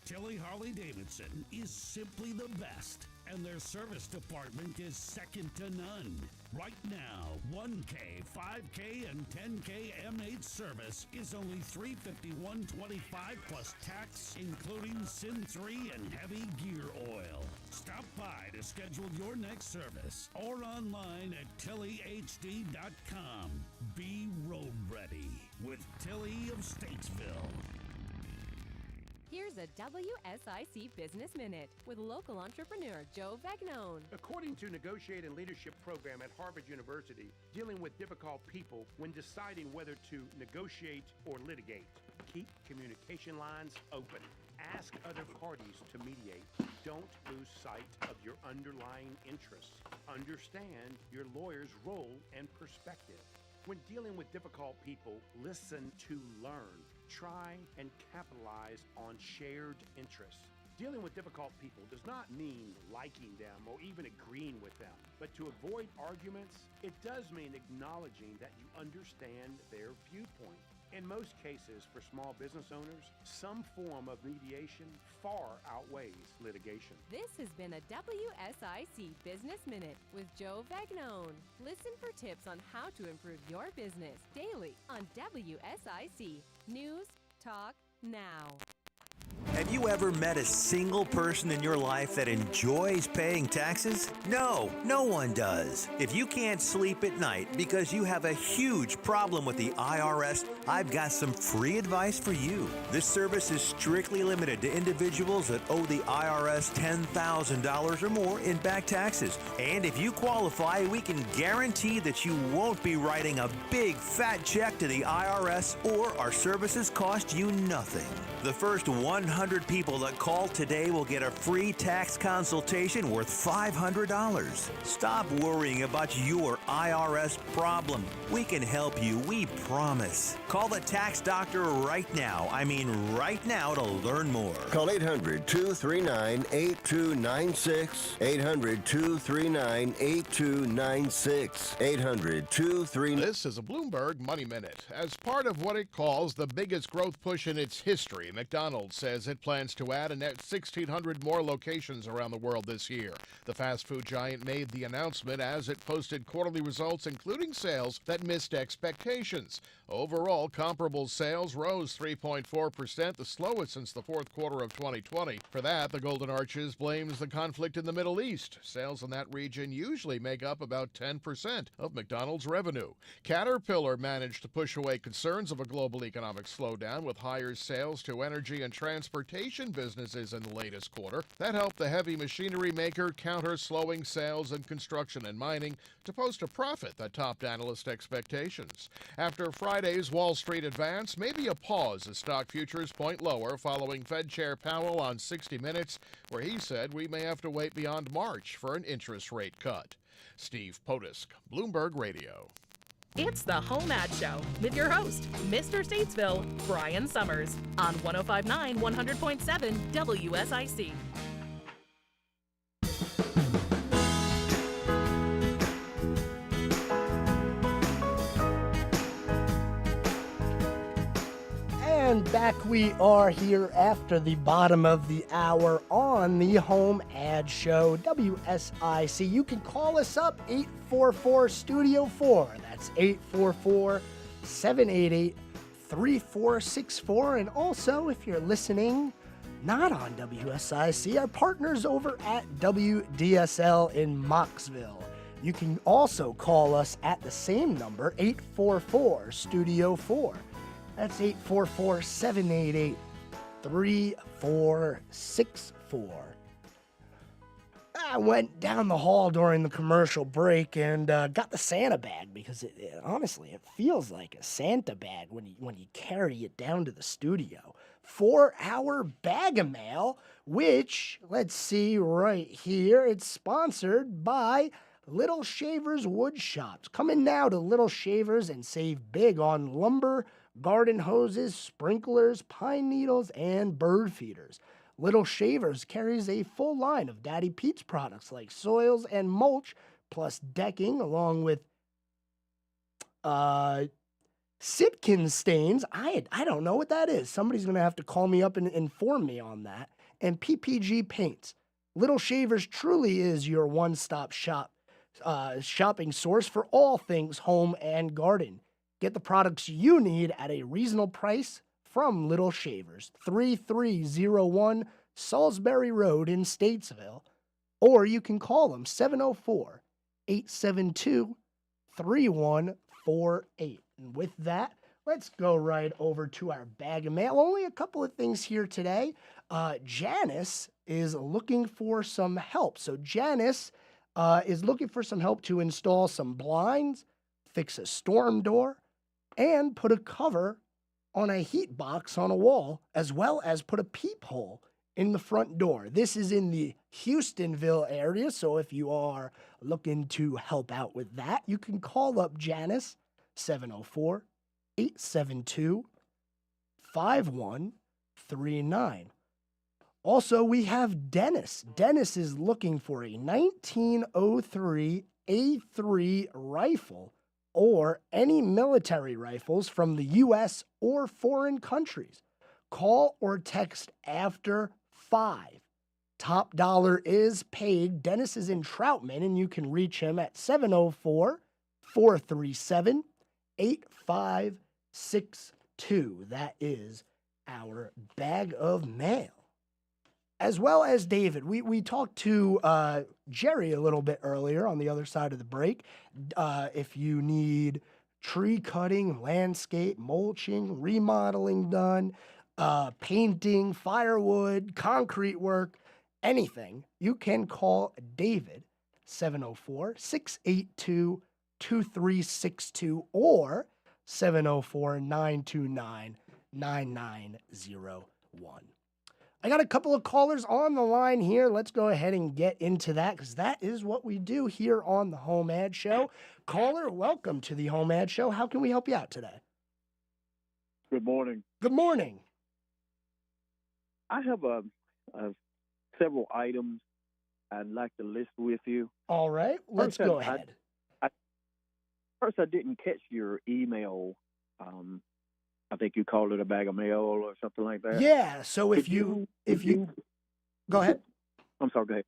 Tilly Harley-Davidson is simply the best, and their service department is second to none. Right now, 1K, 5K, and 10K M8 service is only $351.25 plus tax, including SIN 3 and heavy gear oil. Stop by to schedule your next service or online at tillyhd.com. Be road ready with Tilly of Statesville. Here's a WSIC Business Minute with local entrepreneur Joe Berg. According to Negotiate and Leadership Program at Harvard University, dealing with difficult people when deciding whether to negotiate or litigate. Keep communication lines open. Ask other parties to mediate. Don't lose sight of your underlying interests. Understand your lawyer's role and perspective. When dealing with difficult people, listen to learn. Try and capitalize on shared interests. Dealing with difficult people does not mean liking them or even agreeing with them. But to avoid arguments, it does mean acknowledging that you understand their viewpoint. In most cases, for small business owners, some form of mediation far outweighs litigation. This has been a WSIC Business Minute with Joe Berg. Listen for tips on how to improve your business daily on WSIC News Talk Now. Have you ever met a single person in your life that enjoys paying taxes? No, no one does. If you can't sleep at night because you have a huge problem with the IRS, I've got some free advice for you. This service is strictly limited to individuals that owe the IRS $10,000 or more in back taxes. And if you qualify, we can guarantee that you won't be writing a big fat check to the IRS, or our services cost you nothing. The first 100 people that call today will get a free tax consultation worth $500. Stop worrying about your IRS problem. We can help you, we promise. Call the tax doctor right now. I mean right now to learn more. Call 800-239-8296. 800-239-8296. 800-239. This is a Bloomberg Money Minute. As part of what it calls the biggest growth push in its history, McDonald's says it plans to add a net 1,600 more locations around the world this year. The fast food giant made the announcement as it posted quarterly results, including sales that missed expectations. Overall, comparable sales rose 3.4%, the slowest since the fourth quarter of 2020. For that, the Golden Arches blames the conflict in the Middle East. Sales in that region usually make up about 10% of McDonald's revenue. Caterpillar managed to push away concerns of a global economic slowdown with higher sales to energy and transportation businesses in the latest quarter. That helped the heavy machinery maker counter slowing sales in construction and mining to post a profit that topped analyst expectations. After Friday's Wall Street advance, maybe a pause as stock futures point lower following Fed Chair Powell on 60 Minutes, where he said we may have to wait beyond March for an interest rate cut. Steve Potisk, Bloomberg Radio. It's the HomeAd Show with your host, Mr. Statesville, Brian Summers, on 105.9 100.7 WSIC. And back we are here after the bottom of the hour on the HomeAd Show, WSIC. You can call us up, 844-STUDIO-4. That's 844-788-3464. And also, if you're listening not on WSIC, our partners over at WDSL in Mocksville. You can also call us at the same number, 844-STUDIO-4. That's 844-788-3464. I went down the hall during the commercial break and got the Santa bag because honestly, it feels like a Santa bag when you carry it down to the studio. 4-hour bag of mail, which, let's see right here, it's sponsored by Little Shavers Wood Shops. Come in now to Little Shavers and save big on lumber, garden hoses, sprinklers, pine needles, and bird feeders. Little Shavers carries a full line of Daddy Pete's products like soils and mulch, plus decking, along with Sitkin stains. I don't know what that is. Somebody's going to have to call me up and inform me on that. And PPG paints. Little Shavers truly is your one-stop shop shopping source for all things home and garden. Get the products you need at a reasonable price from Little Shavers, 3301 Salisbury Road in Statesville, or you can call them 704-872-3148. And with that, let's go right over to our bag of mail. Only a couple of things here today. Janice is looking for some help. So Janice is looking for some help to install some blinds, fix a storm door, and put a cover on a heat box on a wall, as well as put a peephole in the front door. This is in the Houstonville area, so if you are looking to help out with that, you can call up Janice, 704-872-5139. Also, we have Dennis. Dennis is looking for a 1903 A3 rifle or any military rifles from the U.S. or foreign countries. Call or text after 5. Top dollar is paid. Dennis is in Troutman, and you can reach him at 704-437-8562. That is our bag of mail. As well as David, we talked to Jerry a little bit earlier on the other side of the break. If you need tree cutting, landscape, mulching, remodeling done, painting, firewood, concrete work, anything, you can call David, 704-682-2362 or 704-929-9901. I got a couple of callers on the line here. Let's go ahead and get into that because that is what we do here on the HomeAd Show. Caller, welcome to the HomeAd Show. How can we help you out today? Good morning. Good morning. I have several items I'd like to list with you. All right, let's go ahead. First, I didn't catch your email. I think you called it a bag of mail or something like that. Yeah, so if you go ahead. I'm sorry, go ahead.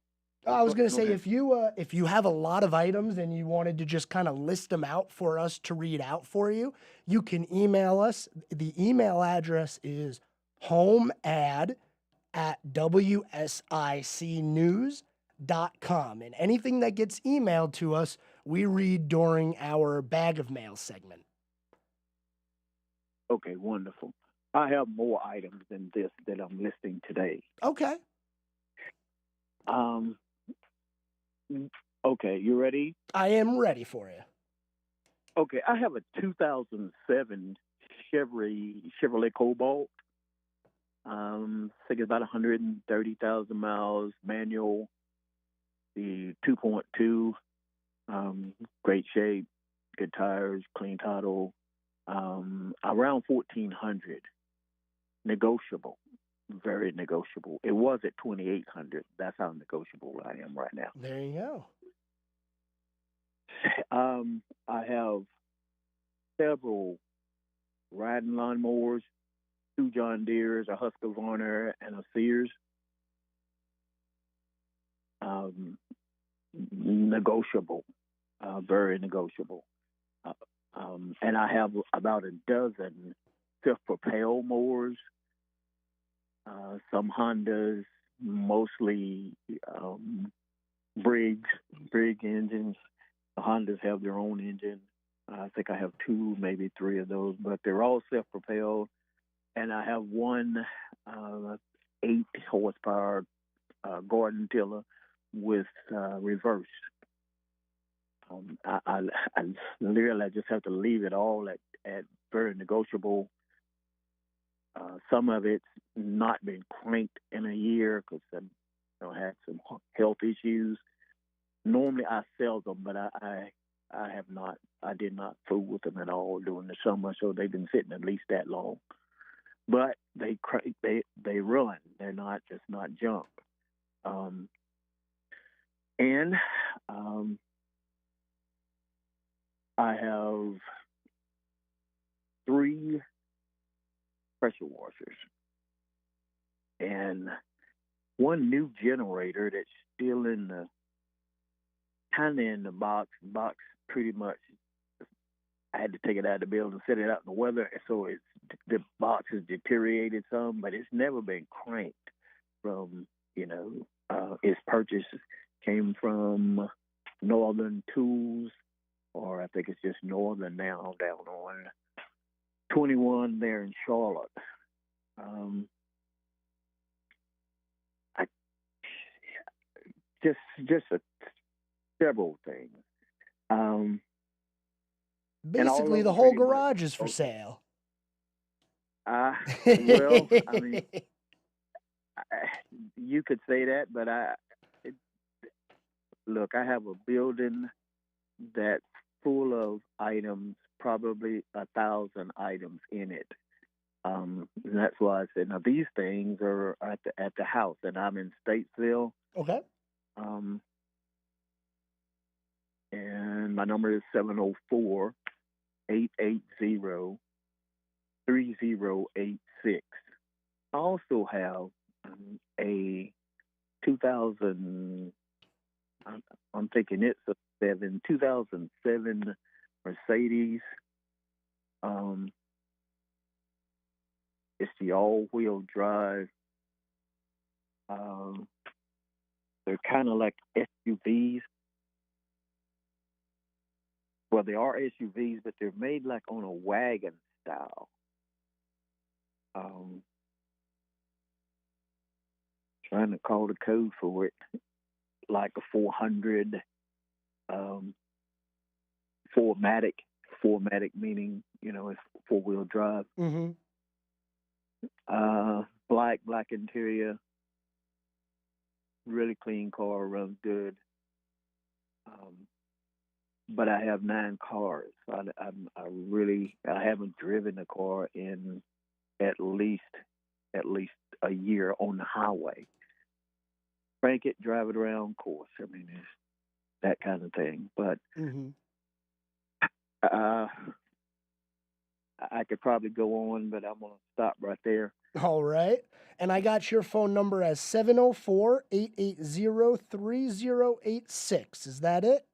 I was going to say, if you have a lot of items and you wanted to just kind of list them out for us to read out for you, you can email us. The email address is homead@wsicnews.com. And anything that gets emailed to us, we read during our bag of mail segment. Okay, wonderful. I have more items than this that I'm listing today. Okay. Okay, you ready? I am ready for you. Okay, I have a 2007 Chevrolet Cobalt. I think it's about 130,000 miles, manual, the 2.2, great shape, good tires, clean title, around 1,400, negotiable, very negotiable. It was at 2,800. That's how negotiable I am right now. There you go. I have several riding lawnmowers, 2 John Deeres, a Husqvarna, and a Sears. Negotiable, very negotiable. And I have about a dozen self-propelled mowers, some Hondas, mostly Brigg engines. The Hondas have their own engine. I think I have 2, maybe 3 of those, but they're all self-propelled. And I have one 8-horsepower garden tiller with reverse. I literally just have to leave it all at very negotiable. Some of it's not been cranked in a year because I had some health issues. Normally I sell them, but I have not. I did not fool with them at all during the summer, so they've been sitting at least that long. But they run. They're not just not junk. I have 3 pressure washers and 1 new generator that's still in the box. Box pretty much. I had to take it out of the building, set it out in the weather, so the box has deteriorated some, but it's never been cranked from, its purchase came from Northern Tools or I think it's just Northern now, down on 21 there in Charlotte. I just several things. Basically, the whole garage is for sale. Well, I mean, you could say that, but look, I have a building that's full of items, probably 1,000 items in it. And that's why I said, now these things are at the house, and I'm in Statesville. Okay. And my number is 704-880-3086. I also have a 2000, I'm thinking it's a 2007 Mercedes. It's the all-wheel drive. They're kind of like SUVs. Well, they are SUVs, but they're made like on a wagon style. Trying to call the code for it, like a 400 4MATIC. 4MATIC meaning, it's four-wheel drive. Mm-hmm. Black interior, really clean car, runs good. But I have 9 cars. I haven't driven a car in at least a year on the highway. Crank it, drive it around, of course. I mean, it's that kind of thing. But I could probably go on, but I'm going to stop right there. All right. And I got your phone number as 704-880-3086. Is that it?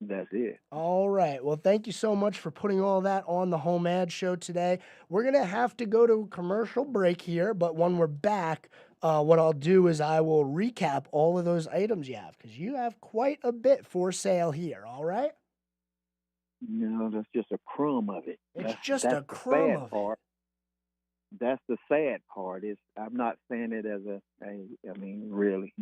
That's it. All right. Well, thank you so much for putting all that on the HomeAd Show today. We're going to have to go to a commercial break here, but when we're back, what I'll do is I will recap all of those items you have, because you have quite a bit for sale here. All right? No, that's just a crumb of it. It's just a crumb of it. That's the sad part. I'm not saying it as really,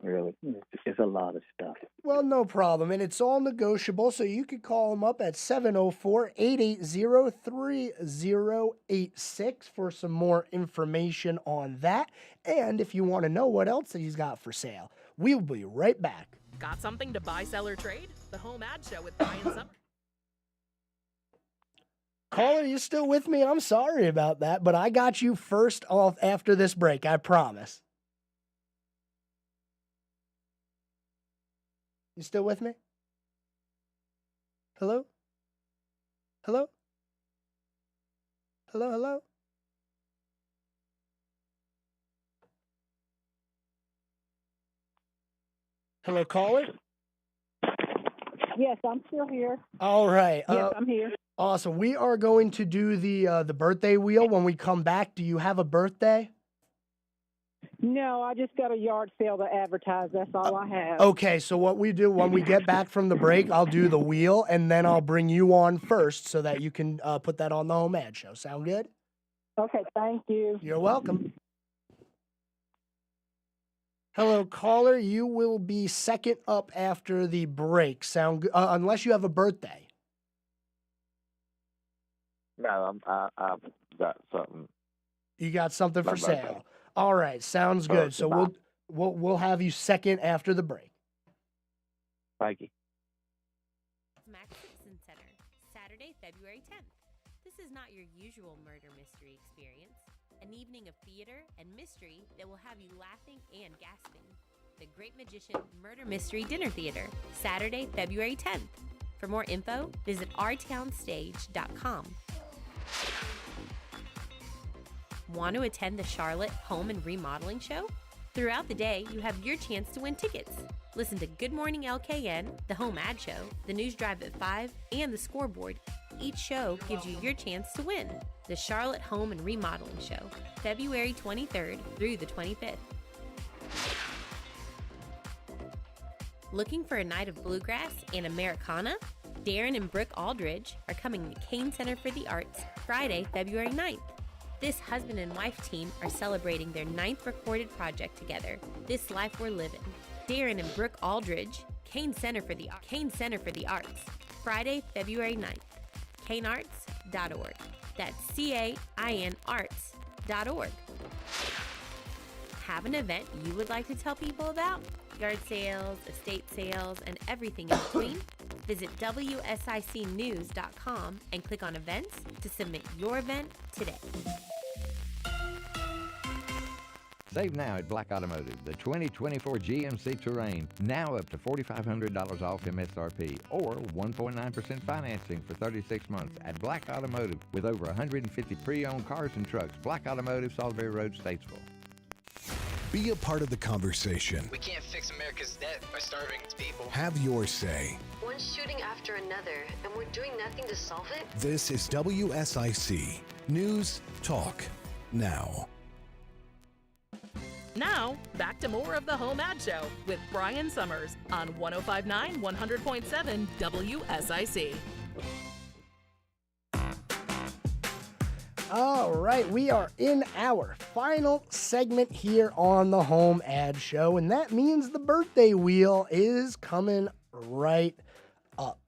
it's a lot of stuff. Well, no problem. And it's all negotiable, so you could call them up at 704-880-3086 for some more information on that. And if you want to know what else that he's got for sale, we'll be right back. Got something to buy, sell, or trade? The HomeAd Show with Brian Summer. Caller, you still with me? I'm sorry about that, but I got you first off after this break, I promise. You still with me? Hello? Hello? Hello, hello? Hello, caller? Yes, I'm still here. All right. Yes, I'm here. Awesome. We are going to do the birthday wheel when we come back. Do you have a birthday? No, I just got a yard sale to advertise. That's all I have. Okay, so what we do when we get back from the break, I'll do the wheel, and then I'll bring you on first so that you can put that on the HomeAd Show. Sound good? Okay, thank you. You're welcome. Hello, caller. You will be second up after the break. Sound good? Unless you have a birthday. No, I've got something. You got something for birthday. sale. All right, sounds good. So we'll have you second after the break. Thank you. Max Citizen Center, Saturday, February 10th. This is not your usual murder mystery experience. An evening of theater and mystery that will have you laughing and gasping. The Great Magician Murder Mystery Dinner Theater, Saturday, February 10th. For more info, visit ourtownstage.com. Want to attend the Charlotte Home and Remodeling Show? Throughout the day, you have your chance to win tickets. Listen to Good Morning LKN, the HomeAd Show, the News Drive at 5, and the Scoreboard. Each show gives you your chance to win. The Charlotte Home and Remodeling Show, February 23rd through the 25th. Looking for a night of bluegrass and Americana? Darren and Brooke Aldridge are coming to Kane Center for the Arts Friday, February 9th. This husband and wife team are celebrating their 9th recorded project together, This Life We're Living. Darren and Brooke Aldridge, Kane Center for the Arts, Friday, February 9th. kanearts.org. That's CAIN arts.org. Have an event you would like to tell people about? Yard sales, estate sales, and everything in between? Visit WSICnews.com and click on events to submit your event today. Save now at Black Automotive. The 2024 GMC Terrain, now up to $4,500 off MSRP or 1.9% financing for 36 months at Black Automotive with over 150 pre-owned cars and trucks. Black Automotive, Salisbury Road, Statesville. Be a part of the conversation. We can't fix America's debt by starving its people. Have your say. One shooting after another, and we're doing nothing to solve it? This is WSIC. News Talk Now. Now, back to more of the HomeAd Show with Brian Summers on 105.9 100.7 WSIC. All right, we are in our final segment here on the HomeAd Show, and that means the birthday wheel is coming right up.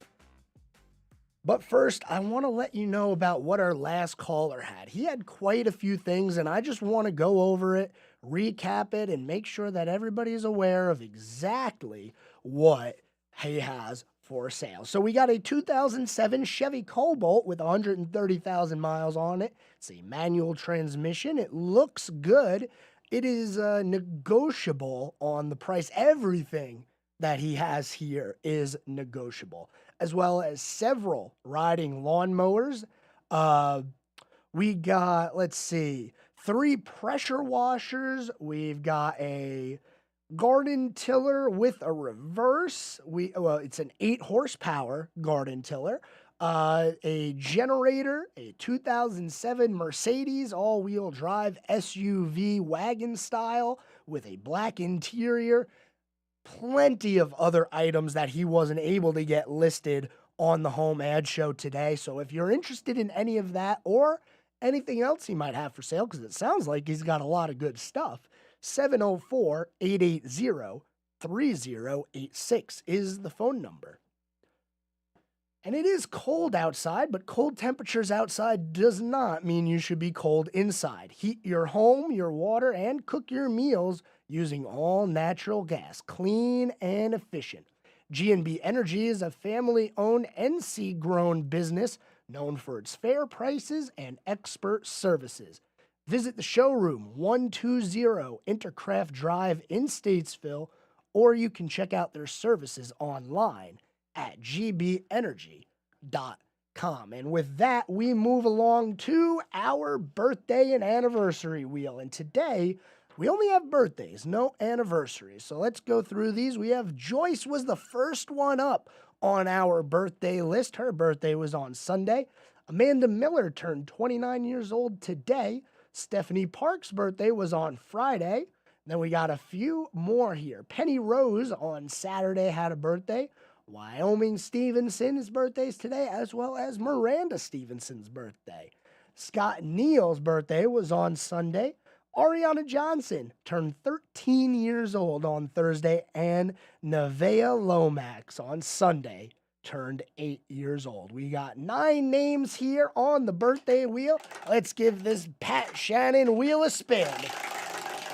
But first, I want to let you know about what our last caller had. He had quite a few things, and I just want to go over it, recap it, and make sure that everybody's aware of exactly what he has for sale. So we got a 2007 Chevy Cobalt with 130,000 miles on it. It's a manual transmission. It looks good. It is negotiable on the price. Everything that he has here is negotiable, as well as several riding lawnmowers. We got, 3 pressure washers. We've got a garden tiller with a reverse. It's an 8 horsepower garden tiller. A generator, a 2007 Mercedes all-wheel drive SUV wagon style with a black interior. Plenty of other items that he wasn't able to get listed on the HomeAd Show today. So if you're interested in any of that or anything else he might have for sale, because it sounds like he's got a lot of good stuff, 704-880-3086 is the phone number. And it is cold outside, but cold temperatures outside does not mean you should be cold inside. Heat your home, your water, and cook your meals using all natural gas, clean and efficient. G&B Energy is a family-owned NC-grown business known for its fair prices and expert services. Visit the showroom, 120 Intercraft Drive in Statesville, or you can check out their services online at gbenergy.com. And with that, we move along to our birthday and anniversary wheel. And today, we only have birthdays, no anniversaries. So let's go through these. We have Joyce was the first one up on our birthday list. Her birthday was on Sunday. Amanda Miller turned 29 years old today. Stephanie Park's birthday was on Friday. Then we got a few more here. Penny Rose on Saturday had a birthday. Wyoming Stevenson's birthday is today, as well as Miranda Stevenson's birthday. Scott Neal's birthday was on Sunday. Ariana Johnson turned 13 years old on Thursday, and Nevaeh Lomax on Sunday turned 8 years old. We got 9 names here on the birthday wheel. Let's give this Pat Shannon wheel a spin.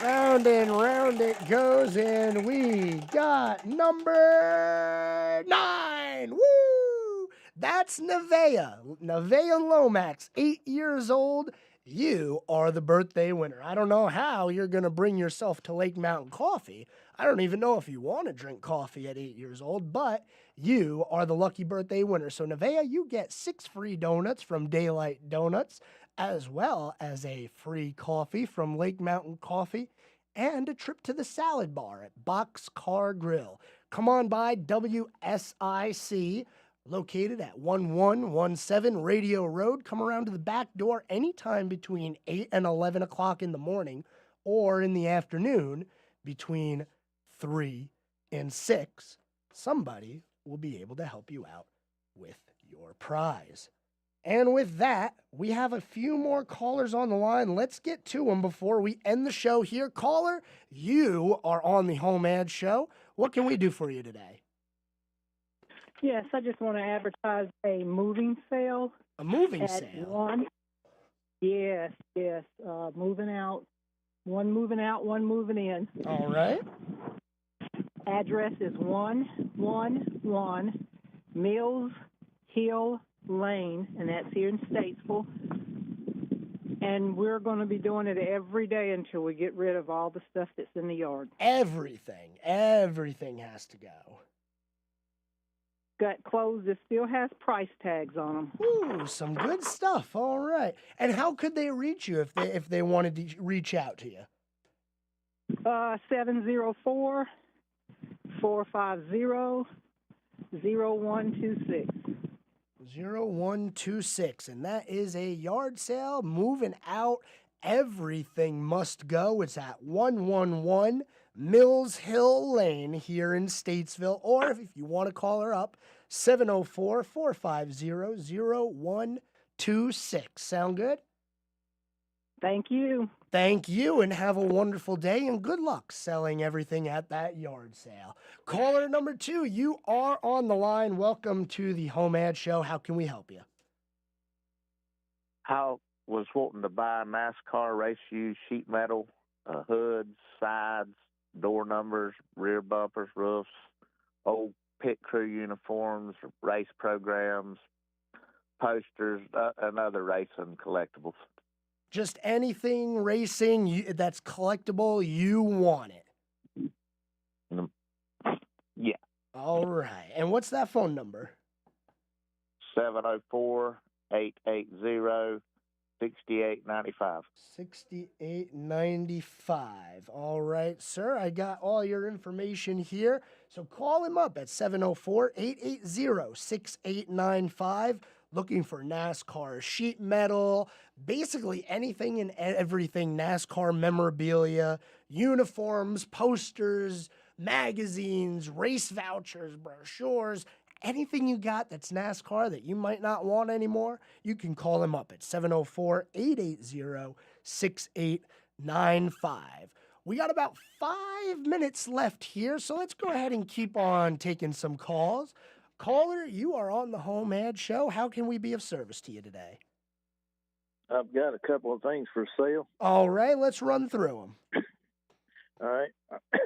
Round and round it goes, and we got number 9. Woo! That's Nevaeh Lomax, 8 years old. You are the birthday winner. I don't know how you're going to bring yourself to Lake Mountain Coffee. I don't even know if you want to drink coffee at 8 years old, but you are the lucky birthday winner. So, Nevaeh, you get 6 free donuts from Daylight Donuts, as well as a free coffee from Lake Mountain Coffee, and a trip to the salad bar at Boxcar Grill. Come on by WSIC, located at 1117 Radio Road. Come around to the back door anytime between 8 and 11 o'clock in the morning, or in the afternoon between 3 and 6 somebody will be able to help you out with your prize. And with that, we have a few more callers on the line. Let's get to them before we end the show here. Caller, you are on the HomeAd Show. What can we do for you today? Yes, I just want to advertise a moving sale. A moving at sale? One. Yes. Moving out. One moving out, one moving in. All right. Address is 111 Mills Hill Lane, and that's here in Statesville. And we're going to be doing it every day until we get rid of all the stuff that's in the yard. Everything has to go. Got clothes that still has price tags on them. Ooh, some good stuff. All right. And how could they reach you if they wanted to reach out to you? 704-450-0126. 0126, and that is a yard sale, moving out. Everything must go. It's at 111 Mills Hill Lane here in Statesville, or if you want to call her up, 704-450-0126. Sound good? Thank you. Thank you, and have a wonderful day, and good luck selling everything at that yard sale. Caller number 2, you are on the line. Welcome to the HomeAd Show. How can we help you? I was wanting to buy NASCAR race shoes, sheet metal, hoods, sides, door numbers, rear bumpers, roofs, old pit crew uniforms, race programs, posters, and other racing collectibles. Just anything racing that's collectible, you want it. Yeah. All right. And what's that phone number? 704-880-6895. 6895. All right, sir. I got all your information here. So call him up at 704-880-6895. Looking for NASCAR sheet metal, basically anything and everything NASCAR memorabilia, uniforms, posters, magazines, race vouchers, brochures, anything you got that's NASCAR that you might not want anymore, you can call him up at 704-880-6895. We got about 5 minutes left here, so let's go ahead and keep on taking some calls. Caller, you are on the HomeAd Show. How can we be of service to you today? I've got a couple of things for sale. All right, let's run through them. All right.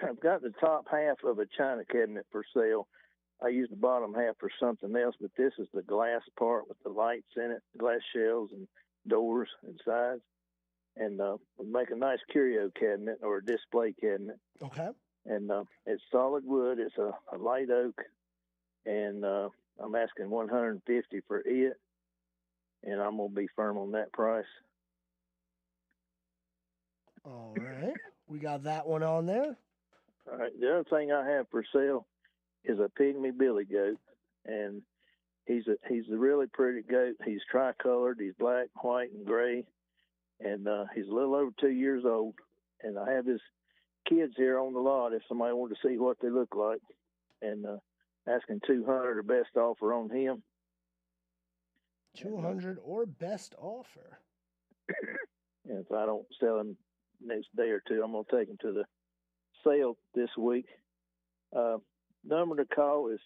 I've got the top half of a china cabinet for sale. I use the bottom half for something else, but this is the glass part with the lights in it, glass shelves and doors and sides. And we make a nice curio cabinet or a display cabinet. Okay. And it's solid wood. It's a light oak. And I'm asking $150 for it, and I'm gonna be firm on that price. All right, we got that one on there. All right. The other thing I have for sale is a pygmy billy goat, and he's a really pretty goat. He's tricolored. He's black, white, and gray, and he's a little over 2 years old. And I have his kids here on the lot if somebody wanted to see what they look like, and asking $200 or best offer on him. 200 or best offer. And if I don't sell him next day or two, I'm going to take him to the sale this week. Number to call is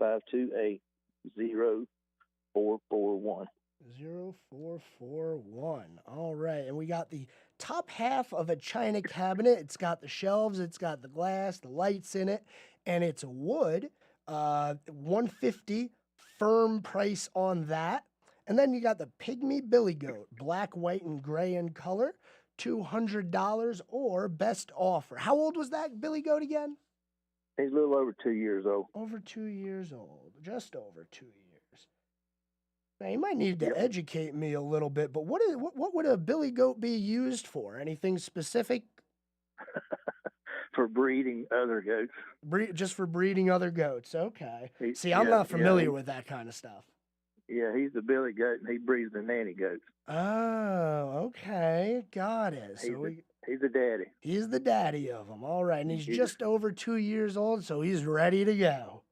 704-528-0441. 0441. All right. And we got the top half of a china cabinet. It's got the shelves, it's got the glass, the lights in it, and it's a wood. $150 firm price on that. And then you got the pygmy billy goat, black, white, and gray in color, $200 or best offer. How old was that billy goat again? He's a little over 2 years old. Over 2 years old. Just over 2 years. Now, you might need to educate me a little bit, but what would a billy goat be used for? Anything specific? For breeding other goats. Just for breeding other goats. Okay. See, I'm not familiar with that kind of stuff. Yeah, he's a billy goat, and he breeds the nanny goats. Oh, okay. Got it. So He's the daddy. He's the daddy of them. All right. And he's just over 2 years old, so he's ready to go.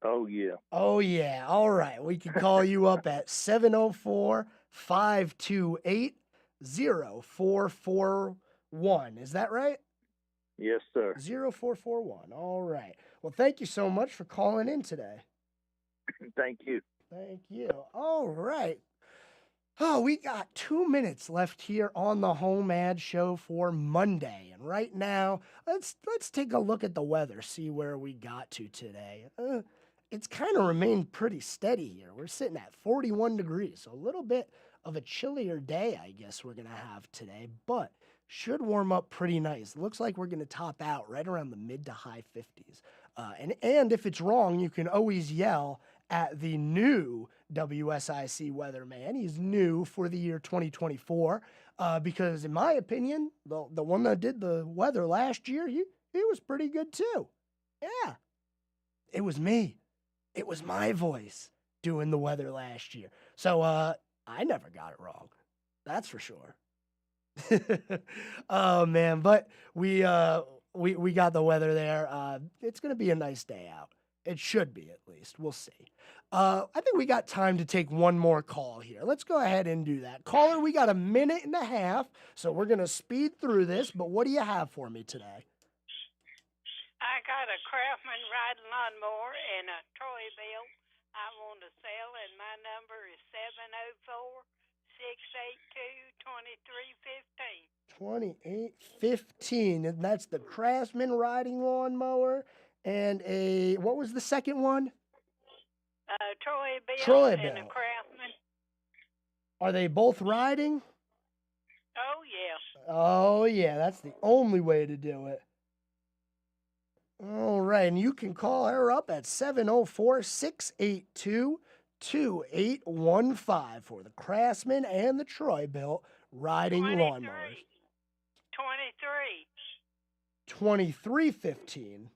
Oh, yeah. Oh, yeah. All right. We can call you up at 704-528-0441. Is that right? Yes, sir. 0441. All right. Well, thank you so much for calling in today. Thank you. Thank you. All right. Oh, we got 2 minutes left here on the HomeAd Show for Monday. And right now, let's take a look at the weather, see where we got to today. It's kind of remained pretty steady here. We're sitting at 41 degrees, so a little bit of a chillier day, I guess we're going to have today, but should warm up pretty nice. Looks like we're going to top out right around the mid to high 50s. And if it's wrong, you can always yell at the new WSIC weatherman. He's new for the year 2024 because, in my opinion, the one that did the weather last year, he was pretty good too. Yeah, it was me. It was my voice doing the weather last year. So I never got it wrong. That's for sure. Oh, man, but we got the weather there. It's going to be a nice day out. It should be, at least. We'll see. I think we got time to take one more call here. Let's go ahead and do that. Caller, we got a minute and a half, so we're going to speed through this, but what do you have for me today? I got a Craftsman riding lawnmower and a toy belt I want to sell, and my number is 704-682-2315. 2815, and that's the Craftsman riding lawnmower and what was the second one? Troy Bill and a Craftsman. Are they both riding? Oh, yeah. Oh, yeah, that's the only way to do it. All right, and you can call her up at 704-682-2815 for the Craftsman and the Troy Bill riding lawnmowers. 2315.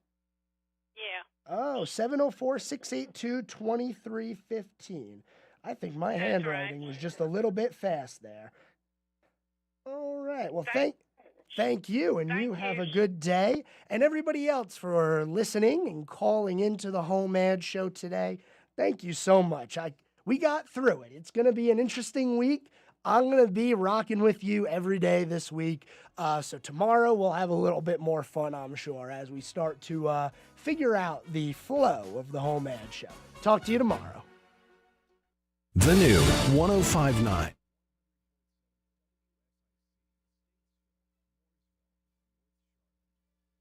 Yeah. Oh, 704-682-2315. I think my handwriting was just a little bit fast there. All right. Well, thank you, and you have a good day. And everybody else for listening and calling into the HomeAd Show today, thank you so much. We got through it. It's going to be an interesting week. I'm going to be rocking with you every day this week. So tomorrow we'll have a little bit more fun, I'm sure, as we start to figure out the flow of the HomeAd Show. Talk to you tomorrow. The new 105.9